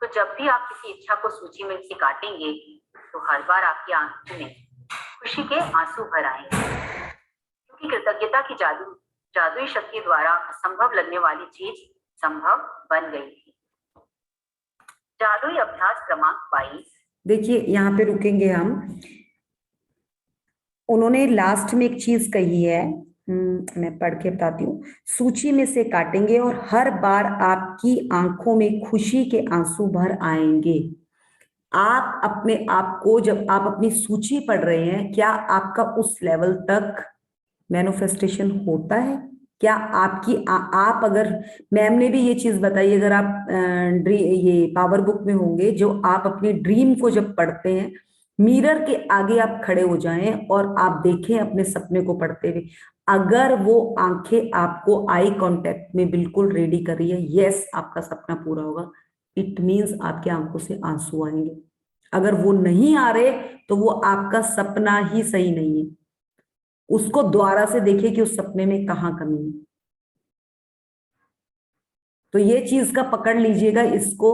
तो जब भी आप किसी इच्छा को सूची में से काटेंगे, तो हर बार आपकी आंखों में खुशी के आंसू भर आएंगे, क्योंकि कृतज्ञता की जादुई शक्ति द्वारा असंभव लगने वाली चीज संभव बन गई थी। जादुई अभ्यास क्रमांक 22। देखिए यहाँ पे रुकेंगे हम। उन्होंने लास्ट में एक चीज कही है, मैं पढ़ के बताती हूँ। सूची में से काटेंगे और हर बार आपकी आंखों में खुशी के आंसू भर आएंगे। आप अपने आप को, जब आप अपनी सूची पढ़ रहे हैं, क्या आपका उस लेवल तक मैनिफेस्टेशन होता है? क्या आपकी आप अगर, मैम ने भी ये चीज बताई, अगर आप ये पावर बुक में होंगे, जो आप अपने ड्रीम को जब पढ़ते हैं, मिरर के आगे आप खड़े हो जाएं और आप देखें अपने सपने को पढ़ते हुए, अगर वो आंखें आपको आई कांटेक्ट में बिल्कुल रेडी कर रही है, यस आपका सपना पूरा होगा, इट मीन्स आपकी आंखों से आंसू आएंगे। अगर वो नहीं आ रहे तो वो आपका सपना ही सही नहीं है। उसको दोबारा से देखिए कि उस सपने में कहां कमी है। तो ये चीज का पकड़ लीजिएगा इसको,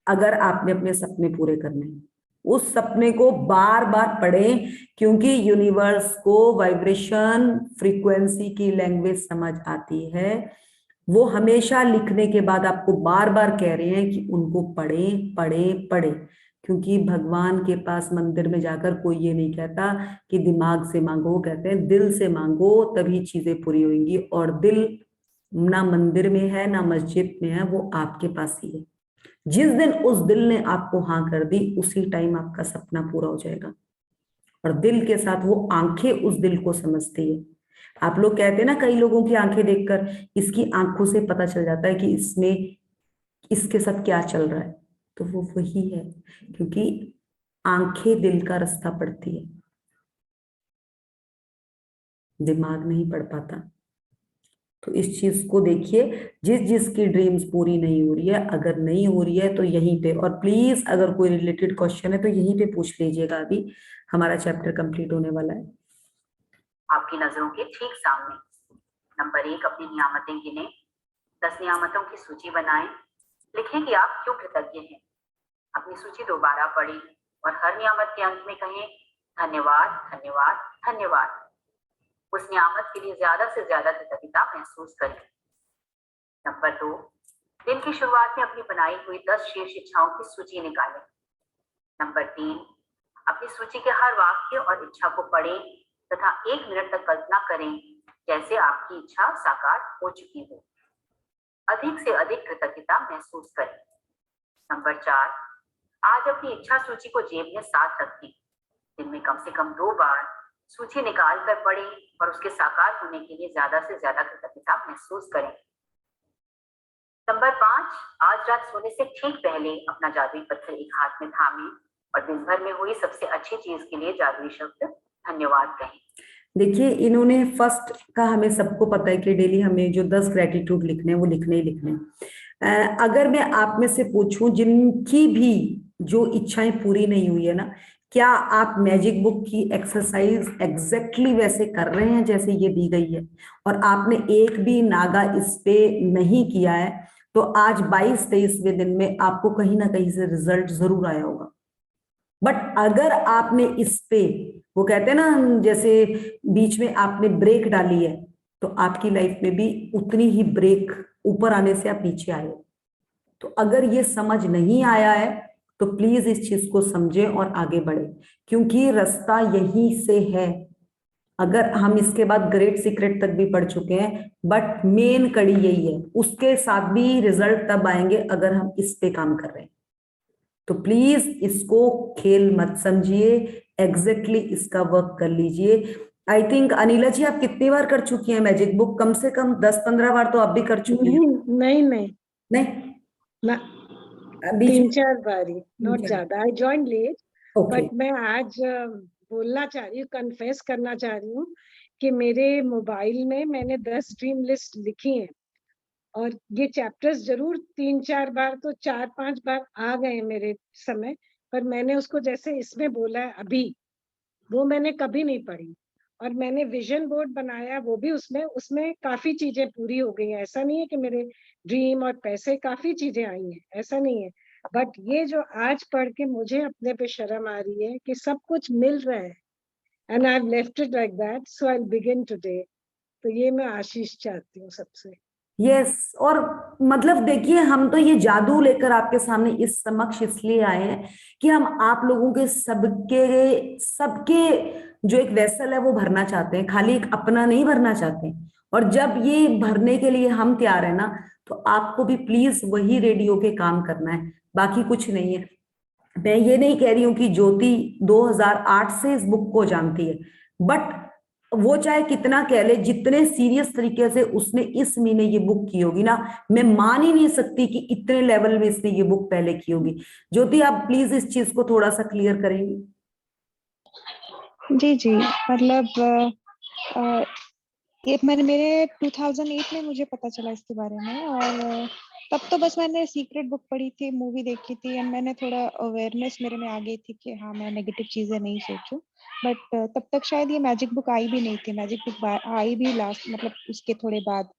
अगर आपने अपने सपने पूरे करने हैं, उस सपने को बार बार पढ़ें, क्योंकि यूनिवर्स को वाइब्रेशन फ्रीक्वेंसी की लैंग्वेज समझ आती है। वो हमेशा लिखने के बाद आपको बार बार कह रहे हैं कि उनको पढ़ें पढ़ें पढ़ें, क्योंकि भगवान के पास मंदिर में जाकर कोई ये नहीं कहता कि दिमाग से मांगो, वो कहते हैं दिल से मांगो, तभी चीजें पूरी होंगी। और दिल ना मंदिर में है ना मस्जिद में है, वो आपके पास ही है। जिस दिन उस दिल ने आपको हाँ कर दी, उसी टाइम आपका सपना पूरा हो जाएगा। और दिल के साथ वो आंखें उस दिल को समझती है। आप लोग कहते हैं ना, कई लोगों की आंखें देखकर इसकी आंखों से पता चल जाता है कि इसमें इसके साथ क्या चल रहा है, तो वो वही है, क्योंकि आंखें दिल का रास्ता पढ़ती है, दिमाग नहीं पढ़ पाता। तो इस चीज को देखिए, जिसकी ड्रीम्स पूरी नहीं हो रही है, अगर नहीं हो रही है तो यहीं पे, और प्लीज अगर कोई रिलेटेड क्वेश्चन है तो यहीं पे पूछ लीजिएगा, अभी हमारा चैप्टर कंप्लीट होने वाला है। आपकी नजरों के ठीक सामने नंबर 1, अपनी नियामतें गिने, 10 नियामतों की सूची बनाएं, लिखें कि आप क्यों कृतज्ञ हैं। अपनी सूची दोबारा पढ़ें और हर नियामत के अंत में कहें धन्यवाद धन्यवाद धन्यवाद। उस नियामत के लिए ज्यादा से ज्यादा कृतज्ञता महसूस करें। नंबर 2, दिन की शुरुआत में अपनी बनाई हुई 10 शीर्ष इच्छाओं की सूची निकालें। नंबर 3, अपनी सूची के हर वाक्य और इच्छा को पढ़ें तथा 1 मिनट तक कल्पना करें जैसे आपकी इच्छा साकार हो चुकी हो। अधिक से अधिक कृतज्ञता महसूस करें। नंबर 4, आज अपनी इच्छा सूची को जेब में साथ रखें। दिन में कम से कम 2 बार सूची निकाल कर पढ़ें और उसके साकार होने के लिए ज्यादा से ज्यादा कृतज्ञता महसूस करें। नंबर 5, आज रात सोने से ठीक पहले अपना जादुई पत्थर एक हाथ में थामें और दिन भर में हुई सबसे अच्छी चीज के लिए जादुई शब्द धन्यवाद कहें। देखिए, इन्होंने फर्स्ट का, हमें सबको पता है कि डेली हमें जो 10 ग्रेटिट्यूड लिखने हैं वो लिखने ही लिखने हैं। अगर मैं आप में से पूछूं जिनकी भी जो इच्छाएं पूरी नहीं हुई है ना, क्या आप मैजिक बुक की एक्सरसाइज एग्जैक्टली वैसे कर रहे हैं जैसे ये दी गई है, और आपने एक भी नागा इस पे नहीं किया है, तो आज 22-23वें दिन में आपको कहीं ना कहीं से रिजल्ट जरूर आया होगा। बट अगर आपने इस पे, वो कहते हैं ना, जैसे बीच में आपने ब्रेक डाली है, तो आपकी लाइफ में भी उतनी ही ब्रेक ऊपर आने से आप नीचे आए हो। तो अगर ये समझ नहीं आया है तो प्लीज इस चीज को समझे और आगे बढ़े, क्योंकि रास्ता यहीं से है। अगर हम इसके बाद ग्रेट सीक्रेट तक भी पढ़ चुके हैं, बट मेन कड़ी यही है, उसके साथ भी रिजल्ट तब आएंगे अगर हम इस पे काम कर रहे हैं। तो प्लीज इसको खेल मत समझिए, एग्जैक्टली इसका वर्क कर लीजिए। आई थिंक अनिला जी, आप कितनी बार कर चुकी हैं मैजिक बुक? कम से कम 10-15 बार तो आप भी कर चुकी हैं। नहीं नहीं नहीं, ना, बीच में 3-4 बारी, नॉट ज्यादा। I join late, okay. But मैं आज बोलना चाह रही हूँ, कन्फेस करना चाह रही हूँ कि मेरे मोबाइल में मैंने 10 ड्रीम लिस्ट लिखी है, और ये चैप्टर्स जरूर 3-4 बार तो 4-5 बार आ गए मेरे समय, पर मैंने उसको जैसे इसमें बोला है अभी, वो मैंने कभी नहीं पढ़ी। और मैंने विजन बोर्ड बनाया, वो भी उसमें उसमें काफी चीजें पूरी हो गई हैं। ऐसा नहीं है कि मेरे ड्रीम और पैसे, काफी चीजें आई हैं, ऐसा नहीं है। बट ये जो आज पढ़ के मुझे अपने पे शर्म आ रही है कि सब कुछ मिल रहा है, and I have left it like that, so I will begin today. तो ये मैं आशीष चाहती हूँ सबसे। यस, और मतलब देखिए, हम तो ये जादू लेकर आपके सामने इस समक्ष इसलिए आए हैं कि हम आप लोगों के सबके सबके जो एक वेसल है वो भरना चाहते हैं, खाली एक अपना नहीं भरना चाहते हैं। और जब ये भरने के लिए हम तैयार है ना, तो आपको भी प्लीज वही रेडियो के काम करना है, बाकी कुछ नहीं है। मैं ये नहीं कह रही हूं कि ज्योति 2008 से इस बुक को जानती है, बट वो चाहे कितना कह ले, जितने सीरियस तरीके से उसने इस महीने ये बुक की होगी ना, मैं मान ही नहीं सकती कि इतने लेवल में इसने ये बुक पहले की होगी। ज्योति, आप प्लीज इस चीज को थोड़ा सा क्लियर करेंगी? जी जी, मतलब ये मेरे 2008 में मुझे पता चला इसके बारे में, और तब तो बस मैंने सीक्रेट बुक पढ़ी थी, मूवी देखी थी, एंड मैंने थोड़ा अवेयरनेस मेरे में आ गई थी कि हाँ मैं नेगेटिव चीजें नहीं सोचूं। बट तब तक शायद ये मैजिक बुक आई भी नहीं थी। मैजिक बुक आई भी लास्ट, मतलब उसके थोड़े बाद।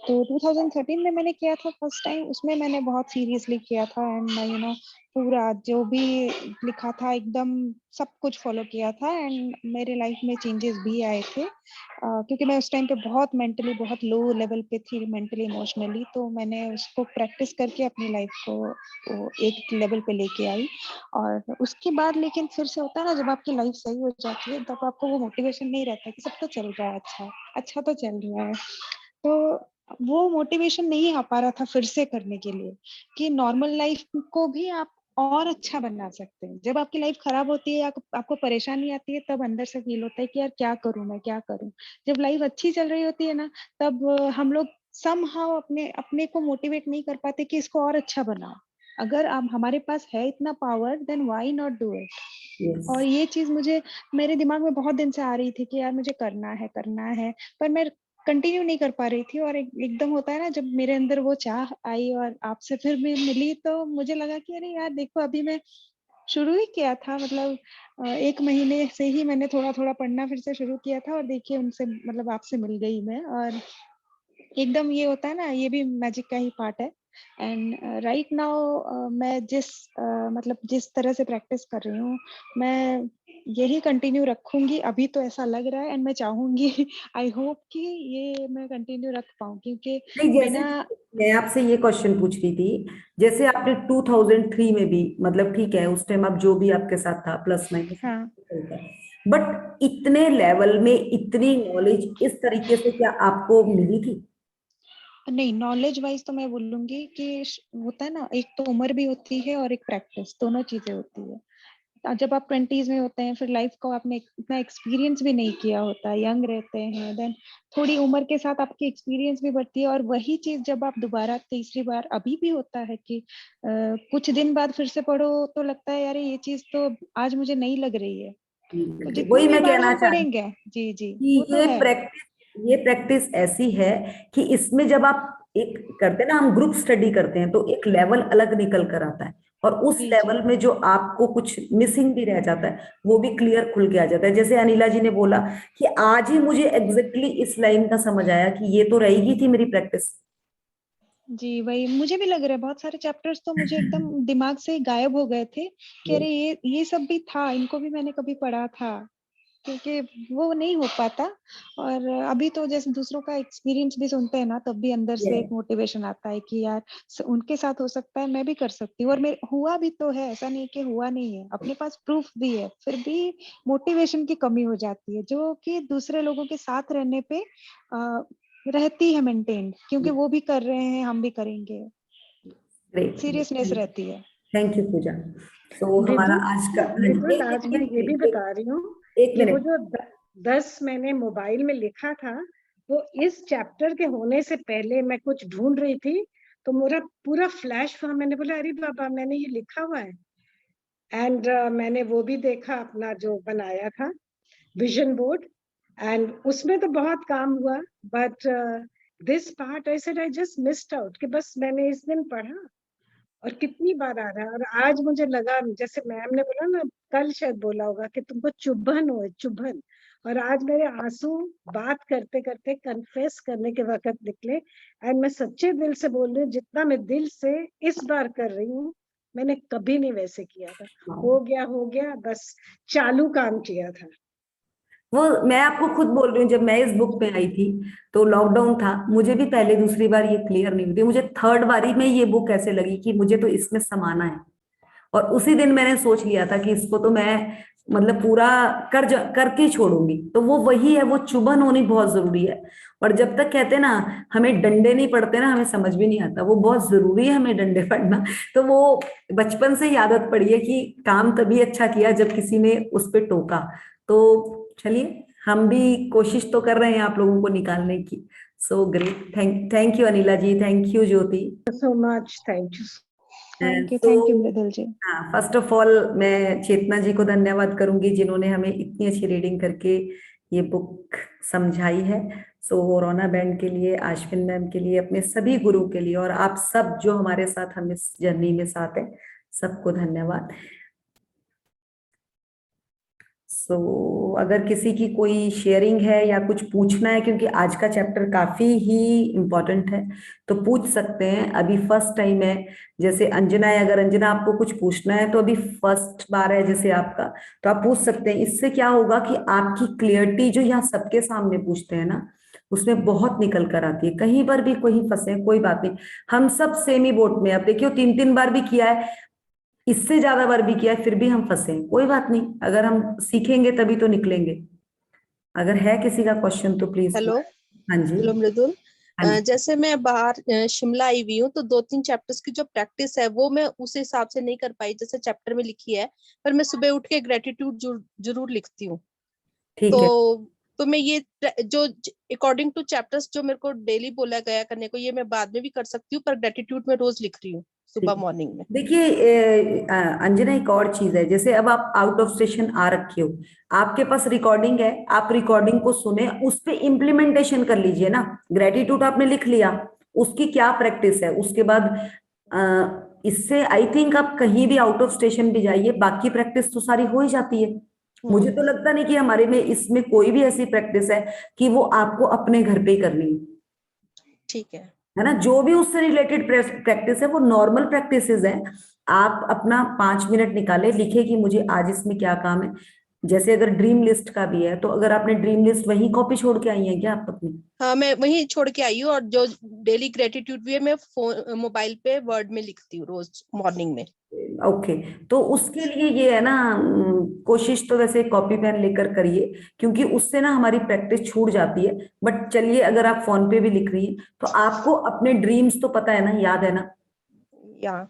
तो 2013 में मैंने किया था फर्स्ट टाइम, उसमें मैंने बहुत सीरियसली किया था, एंड पूरा जो भी लिखा था एकदम सब कुछ फॉलो किया था, एंड मेरे लाइफ में चेंजेस भी आए थे। क्योंकि मैं उस टाइम पे बहुत मेंटली बहुत लो लेवल पे थी, मेंटली इमोशनली, तो मैंने उसको प्रैक्टिस करके अपनी लाइफ को वो एक लेवल पे लेके आई। और उसके बाद लेकिन फिर से होता है ना, जब आपकी लाइफ सही हो जाती है तब आपको वो मोटिवेशन नहीं रहता कि सब तो चल रहा है, अच्छा अच्छा तो चल रहा है। तो वो मोटिवेशन नहीं आ पा रहा था फिर से करने के लिए, कि नॉर्मल लाइफ को भी आप और अच्छा बना सकते हैं। जब आपकी लाइफ खराब होती है या आपको परेशानी आती है, तब अंदर से फील होता है कि यार क्या करूं मैं, क्या करूं। जब लाइफ अच्छी चल रही होती है ना, तब हम लोग समहाउ अपने अपने को मोटिवेट नहीं कर पाते कि इसको और अच्छा बनाओ। अगर आप हमारे पास है इतना power, then why not do it. Yes, और ये चीज मुझे मेरे दिमाग में बहुत दिन से आ रही थी कि यार मुझे करना है, पर मैं कंटिन्यू नहीं कर पा रही थी। और एकदम होता है ना, जब मेरे अंदर वो चाह आई और आपसे फिर भी मिली, तो मुझे लगा कि अरे यार देखो, अभी मैं शुरू ही किया था, मतलब 1 महीने से ही मैंने थोड़ा थोड़ा पढ़ना फिर से शुरू किया था, और देखिए उनसे मतलब आपसे मिल गई मैं। और एकदम ये होता है ना, ये भी मैजिक का ही पार्ट है। एंड राइट नाउ मैं मतलब जिस तरह से प्रैक्टिस कर रही हूँ, मैं यही कंटिन्यू रखूंगी। अभी तो ऐसा लग रहा है, एंड मैं चाहूंगी आई होप कि ये मैं कंटिन्यू रख पाऊँ, क्योंकि नहीं, जैसे बिना मैं आपसे ये क्वेश्चन पूछ रही थी, जैसे आपने 2003 में भी, मतलब ठीक है उस टाइम आप जो भी आपके साथ था प्लस माइनस हाँ, चलता है, बट इतने लेवल में इतनी नॉलेज इस तरीके से क्या आपको मिली थी? नहीं, नॉलेज वाइज तो मैं बोलूंगी कि होता है ना, एक तो उम्र भी होती है और एक प्रैक्टिस, दोनों चीजें होती है। जब आप 20s में होते हैं, फिर लाइफ को आपने इतना एक्सपीरियंस भी नहीं किया होता, यंग रहते हैं, देन थोड़ी उम्र के साथ आपकी एक्सपीरियंस भी बढ़ती है। और वही चीज जब आप दोबारा तीसरी बार, अभी भी होता है कि कुछ दिन बाद फिर से पढ़ो, तो लगता है यार ये चीज तो आज मुझे नहीं लग रही है। तो जितनी वही भी मैं बार कहना हम चाह रही पढ़ेंगे, जी जी, कि वो तो है। ये प्रैक्टिस ऐसी है कि इसमें जब आप एक करते हैं ना, हम ग्रुप स्टडी करते हैं, तो एक लेवल अलग निकल कर आता है, और उस जी जी, लेवल में जो आपको कुछ मिसिंग भी रह जाता है, वो भी क्लियर खुल के आ जाता है। जैसे अनिला जी ने बोला कि आज ही मुझे एग्जैक्टली इस लाइन का समझ आया कि ये तो रहेगी थी मेरी प्रैक्टिस। जी वही मुझे भी लग रहा है। बहुत सारे चैप्टर्स तो मुझे एकदम दिमाग से गायब हो गए थे कि अरे ये सब भी था, इनको भी मैंने कभी पढ़ा था। क्योंकि वो नहीं हो पाता। और अभी तो जैसे दूसरों का एक्सपीरियंस भी सुनते हैं ना, तब भी अंदर से एक मोटिवेशन आता है कि यार उनके साथ हो सकता है, मैं भी कर सकती हूँ। और मेरे हुआ भी तो है, ऐसा नहीं कि हुआ नहीं है, अपने पास प्रूफ भी है, फिर भी मोटिवेशन की कमी हो जाती है, जो कि दूसरे लोगों के साथ रहने पे रहती है मेंटेन, क्योंकि वो भी कर रहे हैं, हम भी करेंगे, ग्रेट। सीरियसनेस रहती है। थैंक यू पूजा। तो हमारा मृदुल, आज का, हाँ जी, मृदुल आज मैं ये भी बता रही हूँ एक कि वो मिनट। जो 10 मैंने मोबाइल में लिखा था, वो इस चैप्टर के होने से पहले मैं कुछ ढूंढ रही थी, तो मेरा पूरा फ्लैश हुआ। मैंने बोला अरे बाबा, मैंने ये लिखा हुआ है। एंड मैंने वो भी देखा, अपना जो बनाया था विजन बोर्ड, एंड उसमें तो बहुत काम हुआ। But this part I said I just missed out, कि बस मैंने इस दिन पढ़ा और कितनी बार आ रहा है। और आज मुझे लगा, जैसे मैम ने बोला ना, कल शायद बोला होगा कि तुमको चुभन हो, चुभन। और आज मेरे आंसू बात करते करते कन्फेस करने के वक्त निकले। एंड मैं सच्चे दिल से बोल रही हूँ, जितना मैं दिल से इस बार कर रही हूँ, मैंने कभी नहीं वैसे किया था। हो गया, बस चालू काम किया था। वो मैं आपको खुद बोल रही हूँ, जब मैं इस बुक पे आई थी तो लॉकडाउन था, मुझे भी पहले दूसरी बार ये क्लियर नहीं हुई थी। मुझे थर्ड बारी में ये बुक ऐसे लगी कि मुझे तो इसमें समाना है। और उसी दिन मैंने सोच लिया था कि इसको तो मैं मतलब पूरा करके ही छोड़ूंगी। तो वो वही है, वो चुभन होनी बहुत जरूरी है। और जब तक कहते हैं ना हमें डंडे नहीं पड़ते ना, हमें समझ भी नहीं आता। वो बहुत जरूरी है हमें डंडे पड़ना। तो वो बचपन से ही आदत पड़ी है कि काम तभी अच्छा किया जब किसी ने उस पर टोका। तो चलिए, हम भी कोशिश तो कर रहे हैं आप लोगों को निकालने की। So great. Thank you Anila ji, thank you Jyoti. So much, thank you. Thank you Mridul ji. हाँ, फर्स्ट ऑफ ऑल मैं चेतना जी को धन्यवाद करूंगी, जिन्होंने हमें इतनी अच्छी रीडिंग करके ये बुक समझाई है। सो रोना बैंड के लिए, आश्विन मैम के लिए, अपने सभी गुरु के लिए, और आप सब जो हमारे साथ हम इस जर्नी में साथ हैं, सबको धन्यवाद। सो अगर किसी की कोई शेयरिंग है या कुछ पूछना है, क्योंकि आज का चैप्टर काफी ही इम्पोर्टेंट है, तो पूछ सकते हैं। अभी फर्स्ट टाइम है, जैसे अंजना है, अगर अंजना आपको कुछ पूछना है तो अभी फर्स्ट बार है जैसे आपका, तो आप पूछ सकते हैं। इससे क्या होगा कि आपकी क्लियरिटी जो यहाँ सबके सामने पूछते हैं ना, उसमें बहुत निकल कर आती है। कहीं पर भी कोई फंसे, कोई बात नहीं, हम सब सेम ही बोट में। अब देखियो 3-3 बार भी किया है, इससे ज्यादा बार भी किया है, फिर भी हम फंसे हैं, कोई बात नहीं। अगर हम सीखेंगे तभी तो निकलेंगे। अगर है किसी का क्वेश्चन तो प्लीज। हेलो। हाँ जी। हेलो मृदुल। हाँ जी। जैसे मैं बाहर शिमला आई हुई हूँ, तो 2-3 चैप्टर्स की जो प्रैक्टिस है वो मैं उस हिसाब से नहीं कर पाई जैसे चैप्टर में लिखी है। पर मैं सुबह उठ के ग्रेटिट्यूड जरूर लिखती हूँ। ठीक है। तो मैं ये जो अकॉर्डिंग टू चैप्टर्स जो मेरे को डेली बोला गया करने को, ये मैं बाद में भी कर सकती हूँ, पर ग्रेटिट्यूड में रोज लिख रही हूँ सुबह ठीक। मॉर्निंग में। देखिए अंजना, एक और चीज है, जैसे अब आप आउट ऑफ स्टेशन आ रखे हो, आपके पास रिकॉर्डिंग है, आप रिकॉर्डिंग को सुने, उस पे इम्प्लीमेंटेशन कर लीजिए ना। ग्रेटिट्यूड आपने लिख लिया, उसकी क्या प्रैक्टिस है उसके बाद। इससे आई थिंक आप कहीं भी आउट ऑफ स्टेशन भी जाइए, बाकी प्रैक्टिस तो सारी हो ही जाती है। मुझे तो लगता नहीं कि हमारे में इसमें कोई भी ऐसी प्रैक्टिस है कि वो आपको अपने घर पे ही करनी है। ठीक है। है ना, जो भी उससे रिलेटेड प्रैक्टिस है वो नॉर्मल प्रैक्टिसेस है। आप अपना 5 मिनट निकाले, लिखे कि मुझे आज इसमें क्या काम है। जैसे अगर ड्रीम लिस्ट का भी है, तो अगर आपने ड्रीम लिस्ट वही कॉपी छोड़ के आई है क्या आप अपनी? हाँ, मैं वही छोड़ के आई हूँ, और जो डेली ग्रेटिट्यूड भी है मैं फोन मोबाइल पे वर्ड में लिखती हूँ रोज मॉर्निंग में। ओके। तो उसके लिए ये है ना, कोशिश तो वैसे कॉपी पेन लेकर करिए, क्योंकि उससे ना हमारी प्रैक्टिस छूट जाती है। बट चलिए, अगर आप फोन पे भी लिख रही हैं तो आपको अपने ड्रीम्स तो पता है ना, याद है ना? या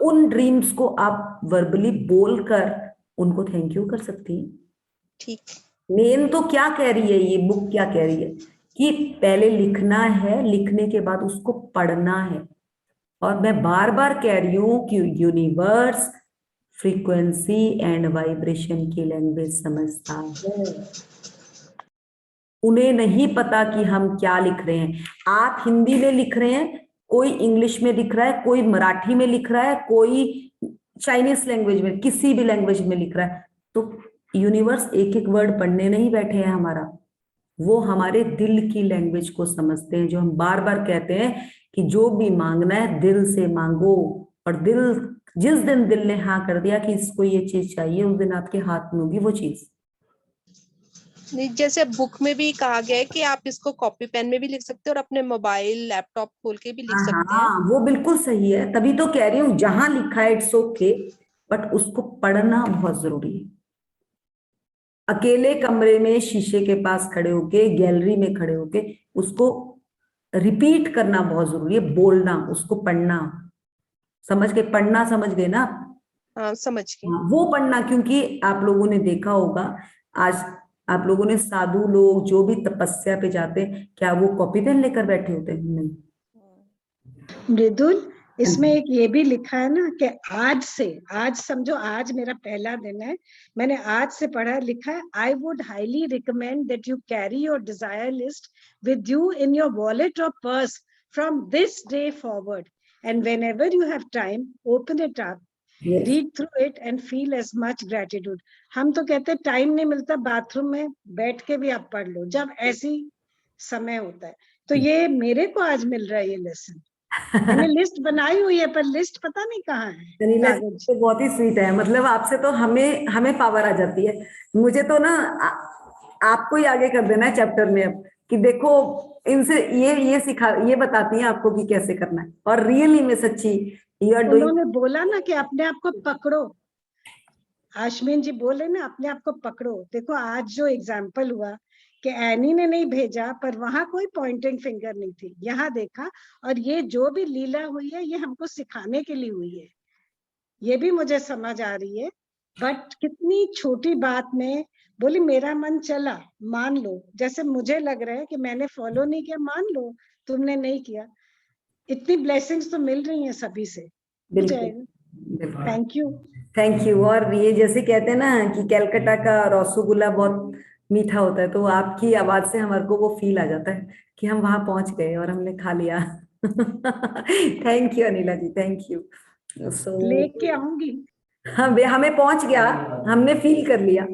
उन ड्रीम्स को आप वर्बली बोलकर उनको थैंक यू कर सकती हैं। ठीक। मेन तो क्या कह रही है ये बुक, क्या कह रही है कि पहले लिखना है, लिखने के बाद उसको पढ़ना है। और मैं बार बार कह रही हूं कि यूनिवर्स फ्रीक्वेंसी एंड वाइब्रेशन की लैंग्वेज समझता है। उन्हें नहीं पता कि हम क्या लिख रहे हैं। आप हिंदी में लिख रहे हैं, कोई इंग्लिश में लिख रहा है, कोई मराठी में लिख रहा है, कोई चाइनीज लैंग्वेज में, किसी भी लैंग्वेज में लिख रहा है, तो यूनिवर्स एक एक वर्ड पढ़ने नहीं बैठे हैं हमारा। वो हमारे दिल की लैंग्वेज को समझते हैं, जो हम बार बार कहते हैं कि जो भी मांगना है दिल से मांगो। और दिल, जिस दिन दिल ने हाँ कर दिया कि इसको ये चीज चाहिए, उस दिन आपके हाथ में होगी वो चीज। नहीं, जैसे बुक में भी कहा गया है कि आप इसको कॉपी पेन में भी लिख सकते हैं और अपने मोबाइल लैपटॉप खोल के भी लिख सकते हैं। हाँ, वो बिल्कुल सही है, तभी तो कह रही हूँ जहां लिखा है इट्स ओके, बट उसको पढ़ना बहुत जरूरी है। अकेले कमरे में शीशे के पास खड़े होके, गैलरी में खड़े होके उसको रिपीट करना बहुत जरूरी है, बोलना, उसको पढ़ना, समझ के पढ़ना, समझ गए ना? हाँ, समझ गई। हाँ, वो पढ़ना, क्योंकि आप लोगों ने देखा होगा आज आप लोगों ने साधु लोग जो भी तपस्या पे जाते हैं, क्या वो कॉपी पेन लेकर बैठे होते हैं? नहीं। मृदुल, इसमें एक ये भी लिखा है ना कि आज से, आज समझो आज मेरा पहला दिन है, मैंने आज से पढ़ा, लिखा है I would highly recommend that you carry your desire list with you in your wallet और purse from this day forward, and whenever you have time open it up, Yes. Read through it and feel as much gratitude. हम तो कहते हैं टाइम नहीं मिलता, बाथरूम में बैठ के भी आप पढ़ लो जब ऐसी समय होता है। तो ये मेरे को आज मिल रहा है ये लेसन। मैंने लिस्ट बनाई हुई है पर लिस्ट पता नहीं कहाँ है अनिला जी कागज। तो बहुत ही स्वीट है, मतलब आपसे तो हमें हमें पावर आ जाती है। मुझे तो ना आपको ही आगे कर देना है चैप्टर में अब, कि देखो इनसे ये सिखा, ये बताती हैं आपको कि कैसे करना है, और रियली में सच्ची यू आर डूइंग। उन्होंने बोला ना कि अपने आप को पकड़ो, आशमीन जी बोले ना अपने आप को पकड़ो। देखो आज जो एग्जाम्पल हुआ कि एनी ने नहीं भेजा पर वहां कोई पॉइंटिंग फिंगर नहीं थी, यहाँ देखा, और ये जो भी लीला हुई है ये हमको सिखाने के लिए हुई है, ये भी मुझे समझ आ रही है। बट कितनी छोटी बात में बोली मेरा मन चला, मान लो, जैसे मुझे लग रहा है कि मैंने फॉलो नहीं किया, मान लो तुमने नहीं किया, इतनी ब्लेसिंग्स तो मिल रही हैं सभी से। हो बिल्कुल जाएगा। बिल्कुल, थैंक यू। Thank you. और ये जैसे कहते हैं ना कि कलकत्ता का रसगुल्ला बहुत मीठा होता है, तो आपकी आवाज से हमारे को वो फील आ जाता है कि हम वहां पहुंच गए और हमने खा लिया। Thank you Anila ji, thank you. So लेके आऊंगी। हमें पहुंच गया, हमने फील कर लिया।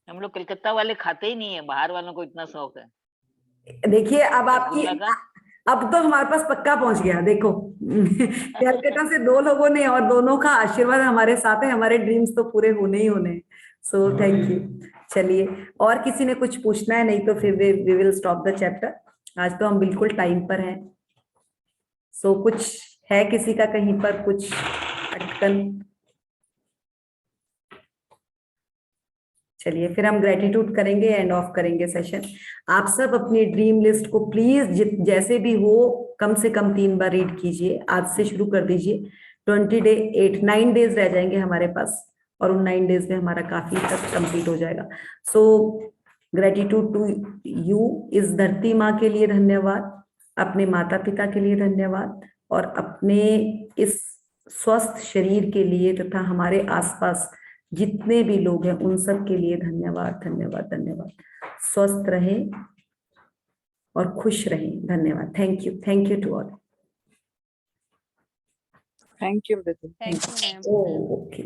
हम लोग कलकत्ता वाले खाते ही नहीं है, बाहर वालों को इतना शौक है देखिए अब आपकी, रसगुल्ला का। अब तो हमारे पास पक्का पहुंच गया, देखो। कलकत्ता से 2 लोगों ने, और दोनों का आशीर्वाद हमारे साथ है, हमारे ड्रीम्स तो पूरे होने ही होने। So thank you. चलिए, और किसी ने कुछ पूछना है? नहीं तो फिर we will stop the chapter. आज तो हम बिल्कुल टाइम पर हैं। सो कुछ है किसी का कहीं पर कुछ अटकन? चलिए फिर हम ग्रेटिट्यूड करेंगे, एंड ऑफ करेंगे सेशन। आप सब अपनी ड्रीम लिस्ट को प्लीज जैसे भी हो कम से कम 3 बार रीड कीजिए, आज से शुरू कर दीजिए। 9 डेज रह जाएंगे हमारे पास, और उन 9 डेज में हमारा काफी तक कंप्लीट हो जाएगा। सो ग्रेटिट्यूड टू यू, इस धरती माँ के लिए धन्यवाद, अपने माता पिता के लिए धन्यवाद, और अपने इस स्वस्थ शरीर के लिए तथा हमारे आसपास जितने भी लोग हैं उन सब के लिए धन्यवाद, धन्यवाद, धन्यवाद। स्वस्थ रहें और खुश रहें। धन्यवाद। Thank you to all. Thank you Mridul. Thank you ma'am. Okay.